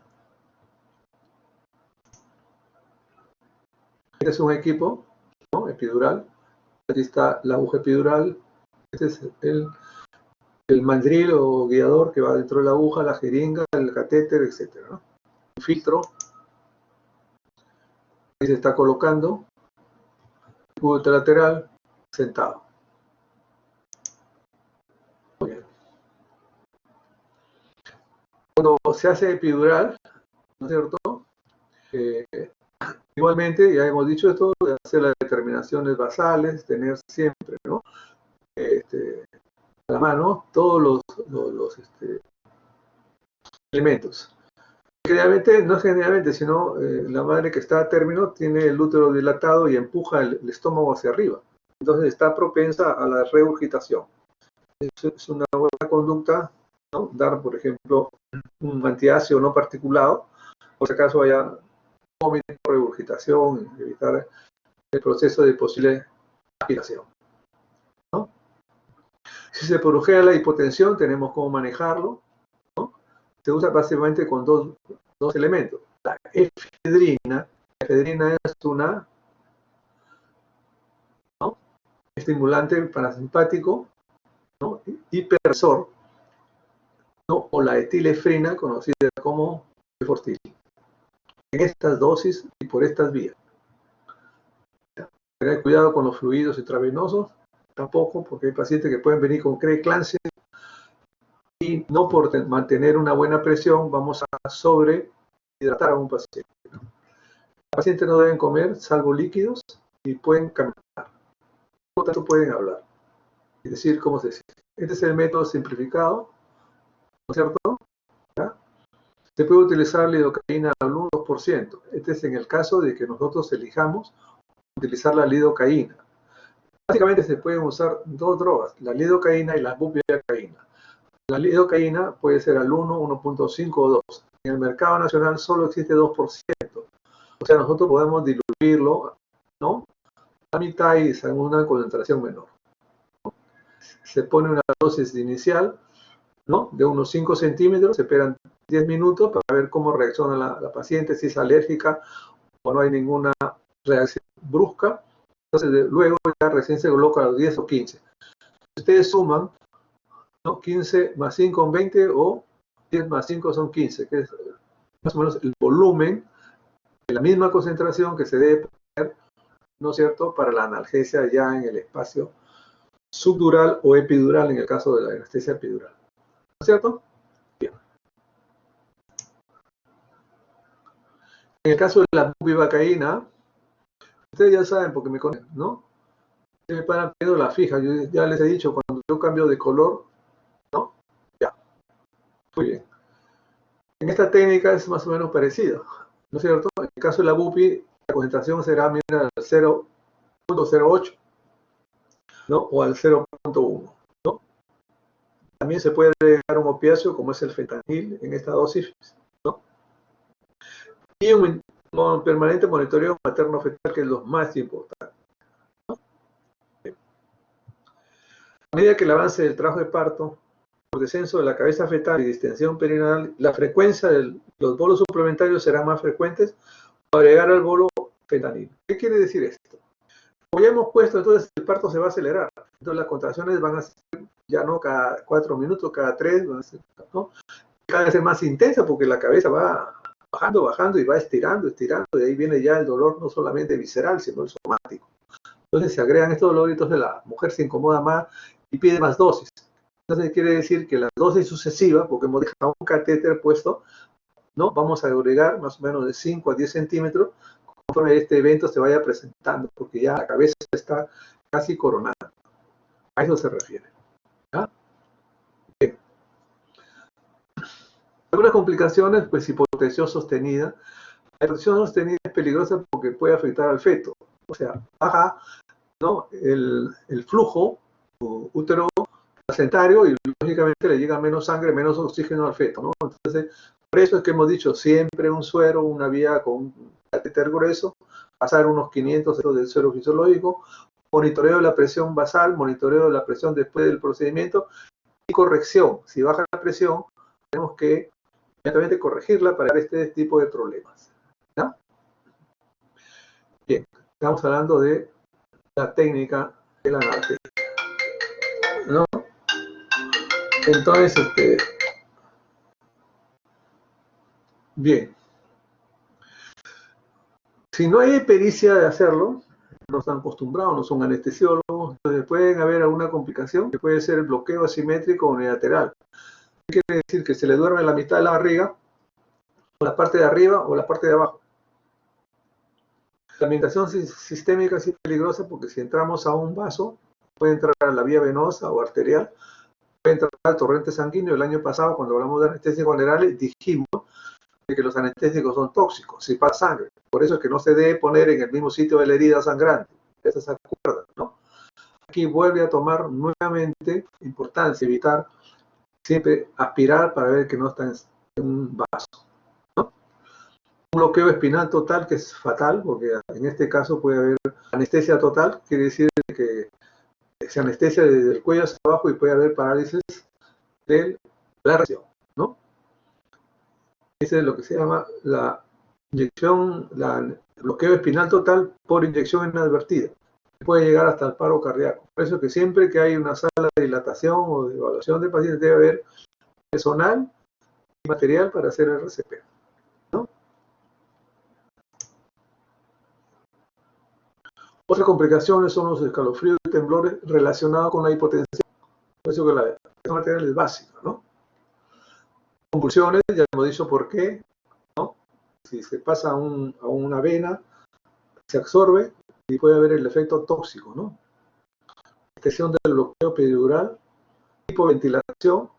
Este es un equipo, ¿no?, epidural. Aquí está la aguja epidural. Este es el mandril o guiador que va dentro de la aguja, la jeringa, el catéter, etc., ¿no? Un filtro. Ahí se está colocando. El cubo lateral sentado. Muy bien. Cuando se hace epidural, ¿no es cierto? Igualmente, ya hemos dicho esto, de hacer las determinaciones basales, tener siempre, ¿no?, a la mano todos los elementos. Generalmente, no generalmente, sino la madre que está a término tiene el útero dilatado y empuja el estómago hacia arriba. Entonces está propensa a la regurgitación. Es una buena conducta, ¿no?, dar, por ejemplo, un antiácido no particulado, por si acaso haya vómito, regurgitación, evitar el proceso de posible aspiración, ¿no? Si se produjera la hipotensión, tenemos cómo manejarlo, ¿no? Se usa básicamente con dos elementos. La efedrina. La efedrina es una, ¿no?, estimulante parasimpático, ¿no?, hipertensor, ¿no?, o la etilefrina, conocida como efortil. En estas dosis y por estas vías. Tener cuidado con los fluidos intravenosos, tampoco, porque hay pacientes que pueden venir con preeclampsia y no por mantener una buena presión vamos a sobrehidratar a un paciente, ¿no? pacientes no deben comer salvo líquidos y pueden caminar. Por lo tanto, pueden hablar y decir cómo se siente. Este es el método simplificado, ¿no es cierto? ¿Ya? Se puede utilizar lidocaína al 1 o 2%. Este es en el caso de que nosotros elijamos utilizar la lidocaína. Básicamente se pueden usar dos drogas, la lidocaína y la bupivacaína. La lidocaína puede ser al 1, 1.5 o 2. En el mercado nacional solo existe 2%. O sea, nosotros podemos diluirlo, ¿no?, a mitad y en una concentración menor. Se pone una dosis inicial, ¿no?, de unos 5 centímetros, se esperan 10 minutos para ver cómo reacciona la paciente, si es alérgica o no hay ninguna reacción brusca. Entonces, luego ya recién se coloca a los 10 o 15. Si ustedes suman, ¿no?, 15 más 5 son 20 o 10 más 5 son 15, que es más o menos el volumen de la misma concentración que se debe poner, ¿no es cierto?, para la analgesia ya en el espacio subdural o epidural en el caso de la anestesia epidural. ¿No es cierto? Bien. En el caso de la bupivacaína, ustedes ya saben porque me conocen, ¿no? Se me paran pidiendo la fija. Yo ya les he dicho, cuando yo cambio de color, ¿no? Ya. Muy bien. En esta técnica es más o menos parecido, ¿no es cierto? En el caso de la bupi, la concentración será, mira, al 0.08, ¿no?, o al 0.1, ¿no? También se puede agregar un opiáceo como es el fentanil en esta dosis, ¿no? Y un permanente monitoreo materno-fetal, que es lo más importante, ¿no? A medida que el avance del trabajo de parto, por descenso de la cabeza fetal y distensión perinatal, la frecuencia de los bolos suplementarios será más frecuentes para agregar al bolo fentanil. ¿Qué quiere decir esto? Como ya hemos puesto, entonces el parto se va a acelerar. Entonces las contracciones van a ser ya no cada 4 minutos, cada 3, ¿no? Cada vez es más intensa porque la cabeza va bajando, bajando y va estirando, estirando, y ahí viene ya el dolor no solamente visceral, sino el somático. Entonces se agregan estos dolores, entonces la mujer se incomoda más y pide más dosis. Entonces quiere decir que la dosis sucesiva, porque hemos dejado un catéter puesto, ¿no?, vamos a agregar más o menos de 5 a 10 centímetros conforme este evento se vaya presentando, porque ya la cabeza está casi coronada. A eso se refiere. ¿Ya? Bien. Algunas complicaciones, pues hipotensión sostenida. La hipotensión sostenida es peligrosa porque puede afectar al feto. O sea, baja, ¿no?, el flujo útero placentario y lógicamente le llega menos sangre, menos oxígeno al feto, ¿no? Entonces, por eso es que hemos dicho siempre un suero, una vía con un catéter grueso, pasar unos 500 del suero fisiológico, monitoreo de la presión basal, monitoreo de la presión después del procedimiento y corrección. Si baja la presión, tenemos que inmediatamente corregirla para este tipo de problemas. ¿Ya? Bien, estamos hablando de la técnica de la analgesia, ¿no? Entonces, bien. Si no hay pericia de hacerlo, no están acostumbrados, no son anestesiólogos, entonces pueden haber alguna complicación que puede ser el bloqueo asimétrico unilateral. ¿Qué quiere decir? Que se le duerme la mitad de la barriga, o la parte de arriba o la parte de abajo. La medicación sistémica sí es peligrosa porque si entramos a un vaso, puede entrar a la vía venosa o arterial, puede entrar al torrente sanguíneo. El año pasado, cuando hablamos de anestésicos generales, dijimos que los anestésicos son tóxicos, si pasa sangre. Por eso es que no se debe poner en el mismo sitio de la herida sangrante. Esa se acuerda, ¿no? Aquí vuelve a tomar nuevamente importancia, evitar siempre aspirar para ver que no está en un vaso, ¿no? Un bloqueo espinal total, que es fatal, porque en este caso puede haber anestesia total, quiere decir que se anestesia desde el cuello hacia abajo y puede haber parálisis de la reacción, ¿no? Ese es lo que se llama la inyección, el bloqueo espinal total por inyección inadvertida. Puede llegar hasta el paro cardíaco. Por eso que siempre que hay una sala de dilatación o de evaluación de pacientes debe haber personal y material para hacer el RCP, ¿no? Otras complicaciones son los escalofríos y temblores relacionados con la hipotensión. Por eso que la material es básica, ¿no? Convulsiones, ya hemos dicho por qué, ¿no? si se pasa a una vena, se absorbe y puede haber el efecto tóxico, ¿no? Extensión del bloqueo epidural, hipoventilación,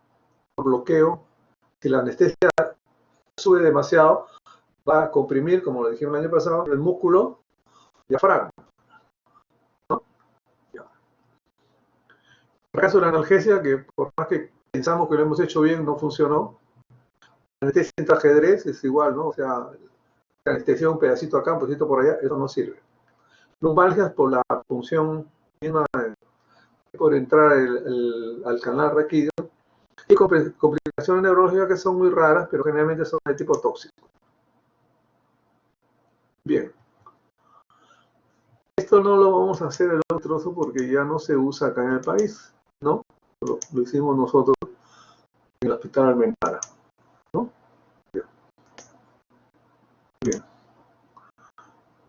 bloqueo. Si la anestesia sube demasiado, va a comprimir, como lo dijimos el año pasado, el músculo diafragma, ¿no? Ya. En el caso de la analgesia, que por más que pensamos que lo hemos hecho bien, no funcionó. La anestesia en ajedrez es igual, ¿no? O sea, la anestesia un pedacito acá, un pedacito por allá, eso no sirve. Lumbalgias por la función misma, por entrar al canal raquídeo, y complicaciones neurológicas que son muy raras, pero generalmente son de tipo tóxico. Bien. Esto no lo vamos a hacer el otro trozo porque ya no se usa acá en el país, ¿no? Lo hicimos nosotros en el Hospital Almenara, ¿no? Bien.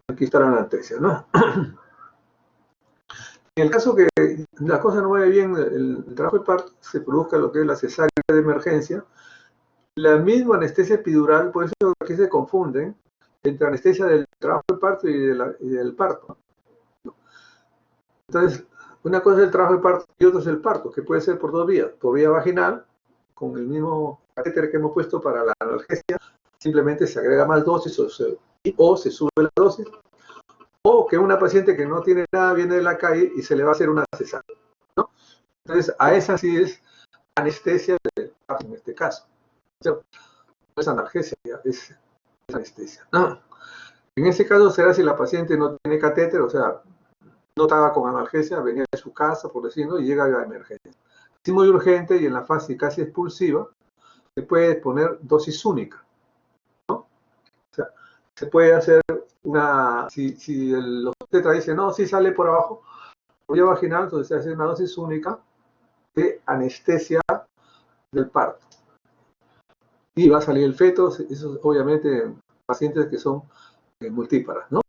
Aquí está la anestesia, ¿no? En el caso que la cosa no vaya bien, el trabajo de parto, se produzca lo que es la cesárea de emergencia, la misma anestesia epidural, por eso aquí se confunden entre anestesia del trabajo de parto y del parto. Entonces, una cosa es el trabajo de parto y otra es el parto, que puede ser por dos vías. Por vía vaginal, con el mismo catéter que hemos puesto para la analgesia, simplemente se agrega más dosis o se sube la dosis. O que una paciente que no tiene nada viene de la calle y se le va a hacer una cesárea, ¿no? Entonces, a esa sí es anestesia del parto en este caso. No es analgesia, es anestesia. No. En ese caso será si la paciente no tiene catéter, o sea, no estaba con analgesia, venía de su casa, por decirlo, y llega a la emergencia. Si es muy urgente y en la fase casi expulsiva, se puede poner dosis única, ¿no? O sea, se puede hacer una, si el obstetra dice, no, si sale por abajo, por vía vaginal, entonces se hace una dosis única de anestesia del parto. Y va a salir el feto, eso obviamente pacientes que son multíparas, ¿no?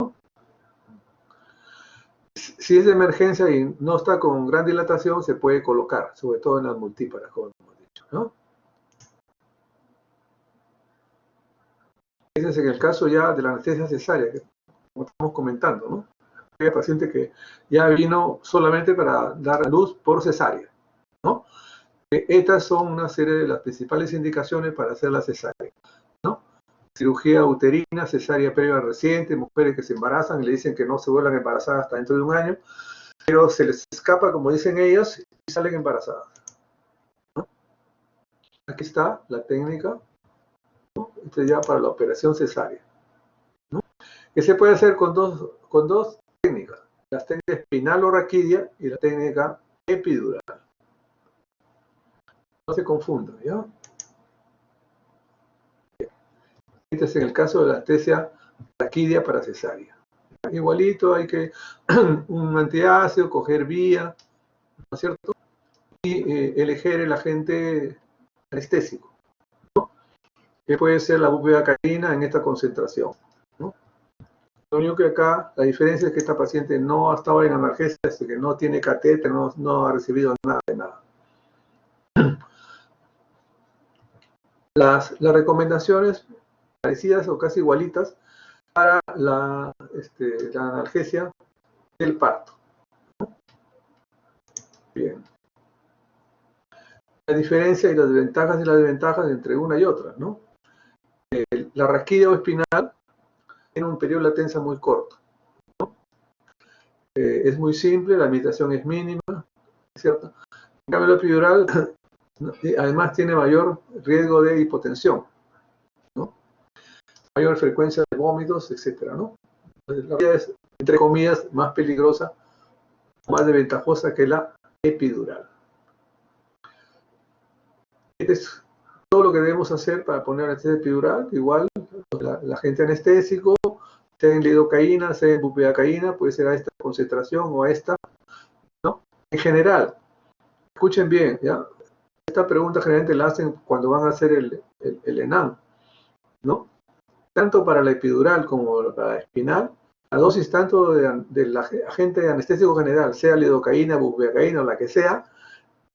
Si es de emergencia y no está con gran dilatación, se puede colocar, sobre todo en las multíparas, como hemos dicho, ¿no? Ese es en el caso ya de la anestesia cesárea, que como estamos comentando, ¿no? Hay paciente que ya vino solamente para dar a luz por cesárea, ¿no? Estas son una serie de las principales indicaciones para hacer la cesárea, ¿no? Cirugía uterina, cesárea previa reciente, mujeres que se embarazan y le dicen que no se vuelvan embarazadas hasta dentro de un año, pero se les escapa, como dicen ellas, y salen embarazadas, ¿no? Aquí está la técnica, ¿no? Esto ya para la operación cesárea, ¿no? Que se puede hacer con dos técnicas, la técnica espinal o raquidia y la técnica epidural. No se confundan, ¿ya? Este es en el caso de la anestesia raquidia para cesárea. Igualito, hay que un antiácido, coger vía, ¿no es cierto? Y elegir el agente anestésico, ¿no? Que puede ser la bupivacaína en esta concentración, ¿no? Lo único que acá, la diferencia es que esta paciente no ha estado en analgesia, así que no tiene catéter, no ha recibido nada de nada. Las recomendaciones parecidas o casi igualitas para la analgesia del parto, ¿no? Bien. La diferencia y las desventajas entre una y otra, ¿no? La raquidia o espinal tiene un periodo de latencia muy corto, ¿no? Es muy simple, la meditación es mínima, ¿cierto? En cambio, la epidural además tiene mayor riesgo de hipotensión, ¿no? Mayor frecuencia de vómitos, etcétera, ¿no? Entonces, la vía es, entre comillas, más peligrosa, más desventajosa que la epidural. Este es todo lo que debemos hacer para poner anestesia epidural. Igual, el agente anestésico, sea en lidocaína, sea en bupivacaína, puede ser a esta concentración o a esta, ¿no? En general, escuchen bien, ¿ya? Esta pregunta generalmente la hacen cuando van a hacer el ENAM, ¿no? Tanto para la epidural como para la espinal, la dosis tanto del agente anestésico general, sea lidocaína, bupivacaína o la que sea,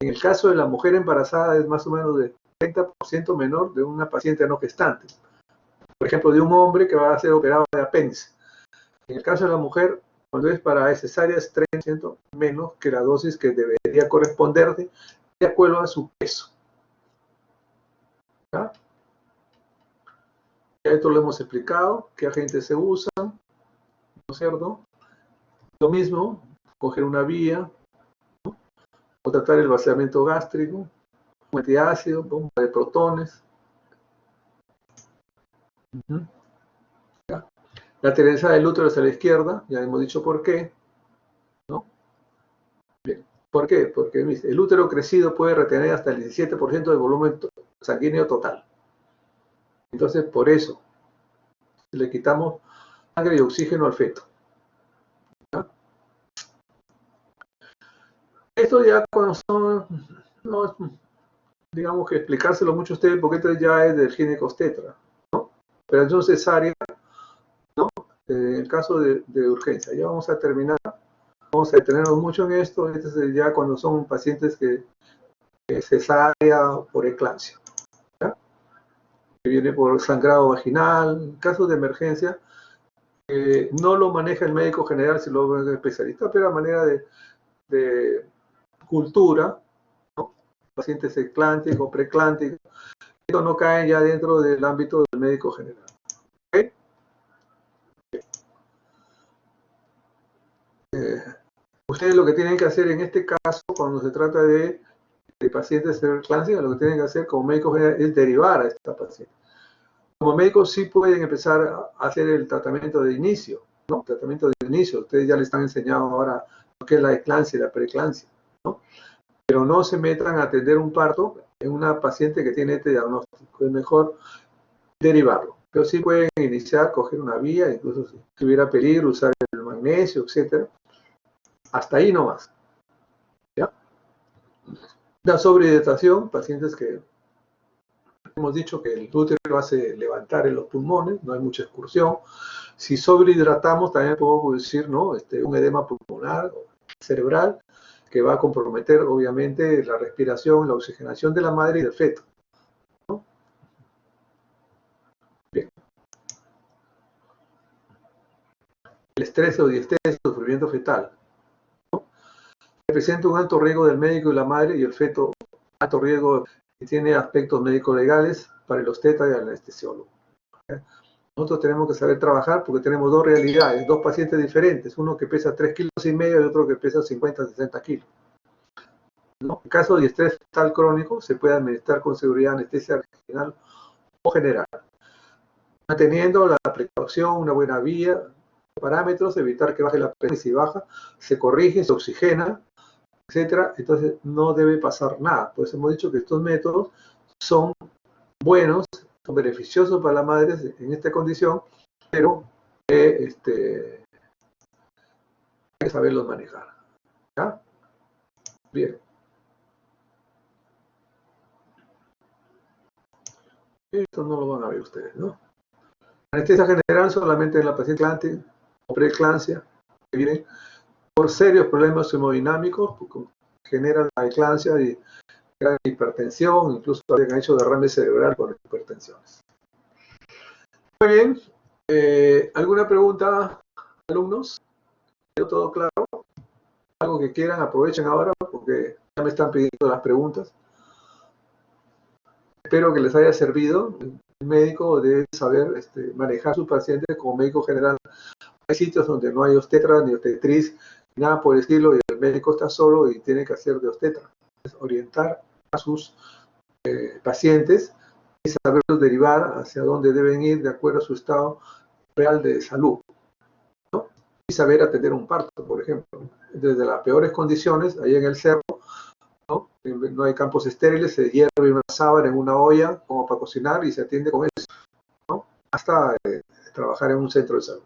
en el caso de la mujer embarazada es más o menos de 30% menor de una paciente no gestante. por ejemplo, de un hombre que va a ser operado de apéndice. En el caso de la mujer, cuando es para cesárea es 30% menos que la dosis que debería corresponderle de acuerdo a su peso. ¿Ya? Ya esto lo hemos explicado, qué agentes se usan, ¿no es cierto? Lo mismo, coger una vía, ¿no? O tratar el vaciamiento gástrico, un antiácido, bomba de protones. ¿Ya? La tendencia del útero hacia la izquierda, ya hemos dicho por qué, ¿no? Bien. ¿Por qué? Porque el útero crecido puede retener hasta el 17% del volumen sanguíneo total. Entonces, por eso, le quitamos sangre y oxígeno al feto. ¿Ya? Esto ya cuando son, no, digamos que explicárselo mucho a ustedes, porque esto ya es del ginecobstetra, ¿no? Operación cesárea, ¿no? En el caso de urgencia. Ya vamos a terminar, vamos a detenernos mucho en esto, este es ya cuando son pacientes que cesárea por eclampsia, ¿ya? Que viene por sangrado vaginal, en casos de emergencia, no lo maneja el médico general, si lo ve el especialista, pero a manera de cultura, ¿no? Pacientes eclánticos, preeclánticos, esto no cae ya dentro del ámbito del médico general. ¿Okay? Ustedes lo que tienen que hacer en este caso, cuando se trata de pacientes preeclánticos, lo que tienen que hacer como médico general es derivar a esta paciente. Como médicos sí pueden empezar a hacer el tratamiento de inicio, ¿no? Tratamiento de inicio. Ustedes ya le están enseñando ahora lo que es la eclampsia y la preeclampsia, ¿no? Pero no se metan a atender un parto en una paciente que tiene este diagnóstico. Es mejor derivarlo. Pero sí pueden iniciar, coger una vía, incluso si tuviera peligro, usar el magnesio, etc. Hasta ahí nomás. ¿Ya? La sobrehidratación, pacientes que hemos dicho que el útero hace levantar en los pulmones, no hay mucha excursión. Si sobrehidratamos, también podemos decir, ¿no? Un edema pulmonar o cerebral que va a comprometer, obviamente, la respiración, la oxigenación de la madre y del feto, ¿no? Bien. El estrés o diestesia, el sufrimiento fetal, ¿no? Representa un alto riesgo del médico y la madre y el feto, alto riesgo que tiene aspectos médico-legales para el obstetra y el anestesiólogo. Nosotros tenemos que saber trabajar porque tenemos dos realidades, dos pacientes diferentes, uno que pesa 3,5 kilos y otro que pesa 50, 60 kilos. ¿No? En caso de estrés fetal crónico, se puede administrar con seguridad anestesia regional o general, manteniendo la precaución, una buena vía, parámetros, evitar que baje la presión, y si baja, se corrige, se oxigena, etcétera. Entonces no debe pasar nada. Pues hemos dicho que estos métodos son buenos, son beneficiosos para las madres en esta condición, pero hay que saberlos manejar. ¿Ya? Bien. Esto no lo van a ver ustedes, ¿no? Anestesia general solamente en la paciente eclántica o preeclampsia, que viene por serios problemas hemodinámicos, porque generan la eclampsia y gran hipertensión, incluso habían hecho derrame cerebral con hipertensiones. Muy bien. ¿Alguna pregunta, alumnos? ¿Quedó todo claro? ¿Algo que quieran? Aprovechen ahora porque ya me están pidiendo las preguntas. Espero que les haya servido. El médico debe saber manejar sus pacientes como médico general. Hay sitios donde no hay obstetra ni obstetriz, nada por el estilo, y el médico está solo y tiene que hacer de obstetra. Es orientar a sus pacientes y saberlos derivar hacia dónde deben ir de acuerdo a su estado real de salud, ¿no? Y saber atender un parto, por ejemplo. Desde las peores condiciones, ahí en el cerro, ¿no? No hay campos estériles, se hierve una sábana en una olla como para cocinar y se atiende con eso, ¿no? Hasta trabajar en un centro de salud.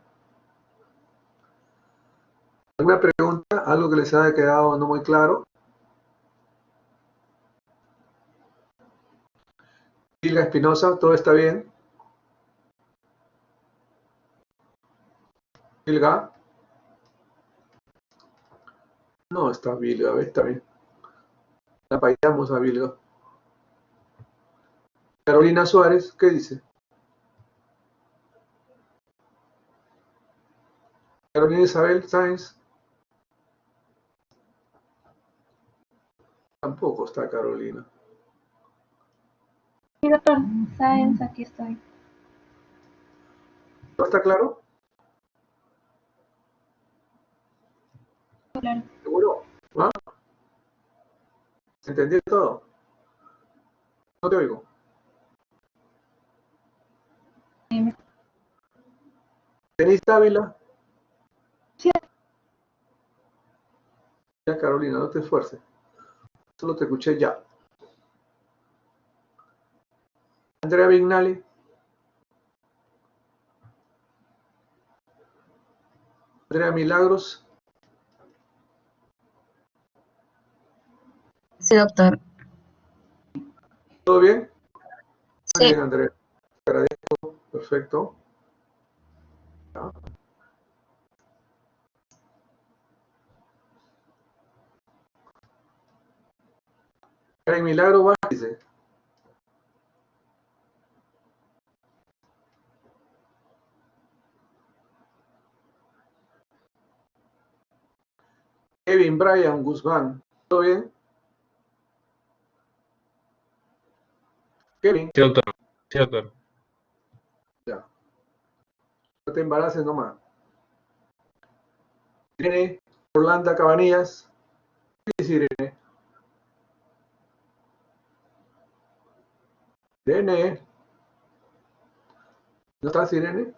¿Alguna pregunta? ¿Algo que les haya quedado no muy claro? Vilga Espinosa, ¿todo está bien? Vilga. No está Vilga, está bien. La payamos a Vilga. Carolina Suárez, ¿qué dice? Carolina Isabel Sáenz. Tampoco está Carolina. Sí, doctor. Sáenz, aquí estoy. ¿No está claro? Claro. ¿Seguro? ¿Ah? ¿Se entendió todo? No te oigo. ¿Tenéis Ávila? Sí. Ya, Carolina, no te esfuerces. Solo te escuché ya. Andrea Vignali. Andrea Milagros. Sí, doctor. ¿Todo bien? Muy Sí. bien, Andrea. Te agradezco. Perfecto. Ya. Karen Milagro va, dice. Kevin Brian Guzmán. ¿Todo bien? Kevin, Sí, doctor. Sí, doctor. ya. No te embaraces nomás. Irene Orlando Cabanillas. ¿Qué dice Irene? Irene. ¿No estás, Irene?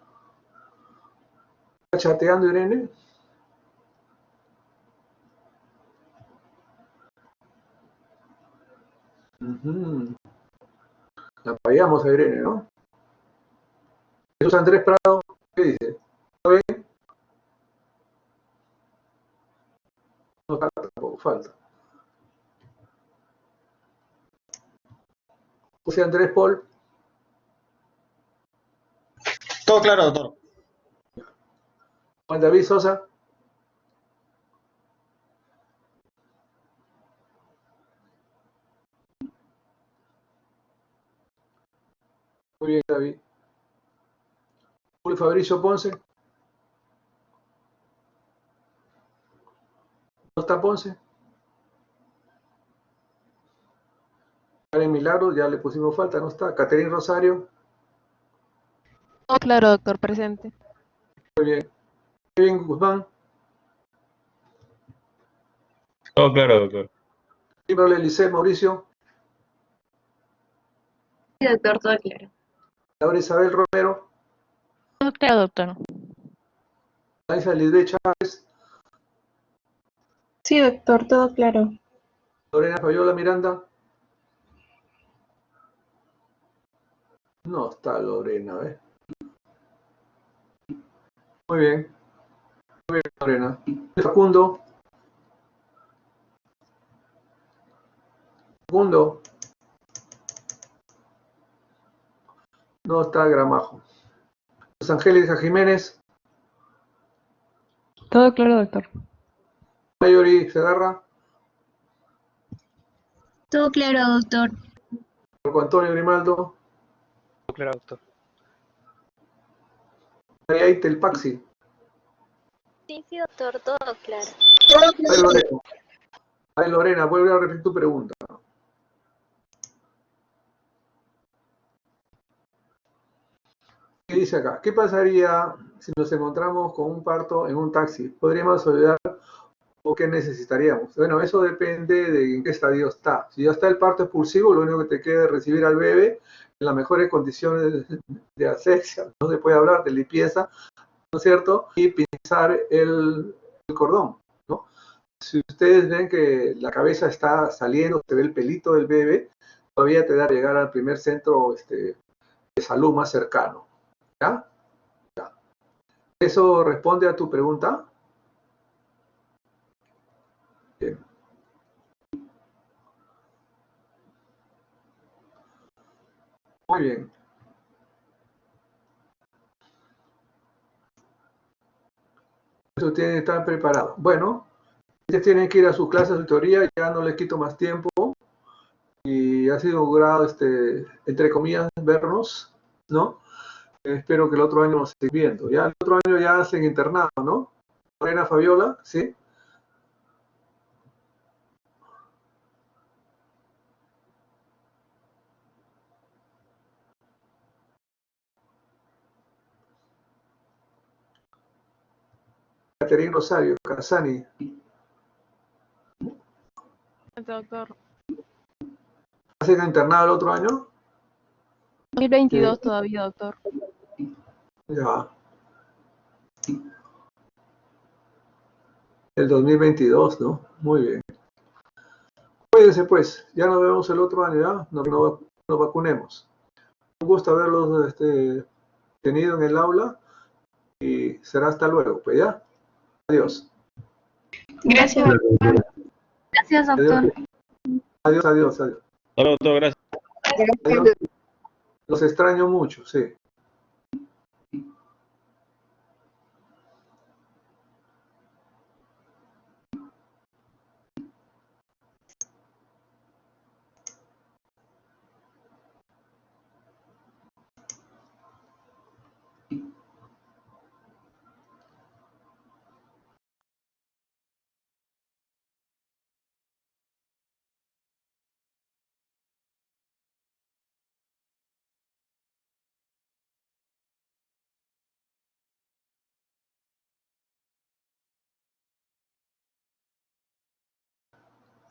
¿Está chateando, Irene? Ujú. La apoyamos a Irene, ¿no? Jesús Andrés Prado, ¿qué dice? ¿Todo bien? No está tampoco, falta. José Andrés Paul, Todo claro, doctor. Juan David Sosa. Muy bien, David. Julio Fabricio Ponce. ¿No está Ponce? Karen Milagro, ya le pusimos falta, no está. Caterín Rosario. Todo claro, doctor, presente. Muy bien. Kevin Guzmán. Todo claro, doctor. Kimberly Eliseo Mauricio. Sí, doctor, todo claro. Laura Isabel Romero. Todo claro, doctor. Laisa Lisbeth Chávez. Sí, doctor, todo claro. Lorena Fabiola Miranda. No está Lorena, ¿ves? Muy bien. Muy bien, Lorena. Facundo. Facundo. No está Gramajo. Los Angélica Jiménez. Todo claro, doctor. Mayori Segarra. Todo claro, doctor. Marco Antonio Grimaldo. Todo claro, doctor. María Itel Paxi. Sí, sí, doctor, todo claro. Ay, Lorena. Ay, Lorena, vuelve a repetir tu pregunta. ¿Qué dice acá? ¿Qué pasaría si nos encontramos con un parto en un taxi? ¿Podríamos ayudar o qué necesitaríamos? Bueno, eso depende de en qué estadio está. Si ya está el parto expulsivo, lo único que te queda es recibir al bebé en las mejores condiciones de asepsia, no se puede hablar de limpieza, ¿no es cierto? Y pinzar el cordón, ¿no? Si ustedes ven que la cabeza está saliendo, se ve el pelito del bebé, todavía te da a llegar al primer centro de salud más cercano. ¿Ya? Ya. ¿Eso responde a tu pregunta? Bien. Muy bien. Eso tiene que estar preparado. Bueno, ustedes tienen que ir a su clase, a su teoría, ya no les quito más tiempo. Y ha sido un grado, entre comillas, vernos, ¿no? Espero que el otro año nos estén viendo. Ya el otro año ya hacen internado, ¿no? Lorena Fabiola, ¿sí? Caterina Rosario, Casani, Doctor. ¿hacen internado el otro año? 2022 todavía, doctor. Ya. El 2022, ¿no? Muy bien. Cuídense pues, ya nos vemos el otro año, ¿ya? Nos vacunemos. Un gusto haberlos tenido en el aula y será hasta luego, pues ya. Adiós. Gracias. Gracias, doctor. Adiós, adiós, adiós. Hola, doctor, gracias. Adiós. Los extraño mucho, sí.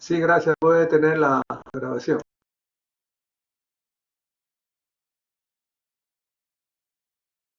Sí, gracias. Puede tener la grabación.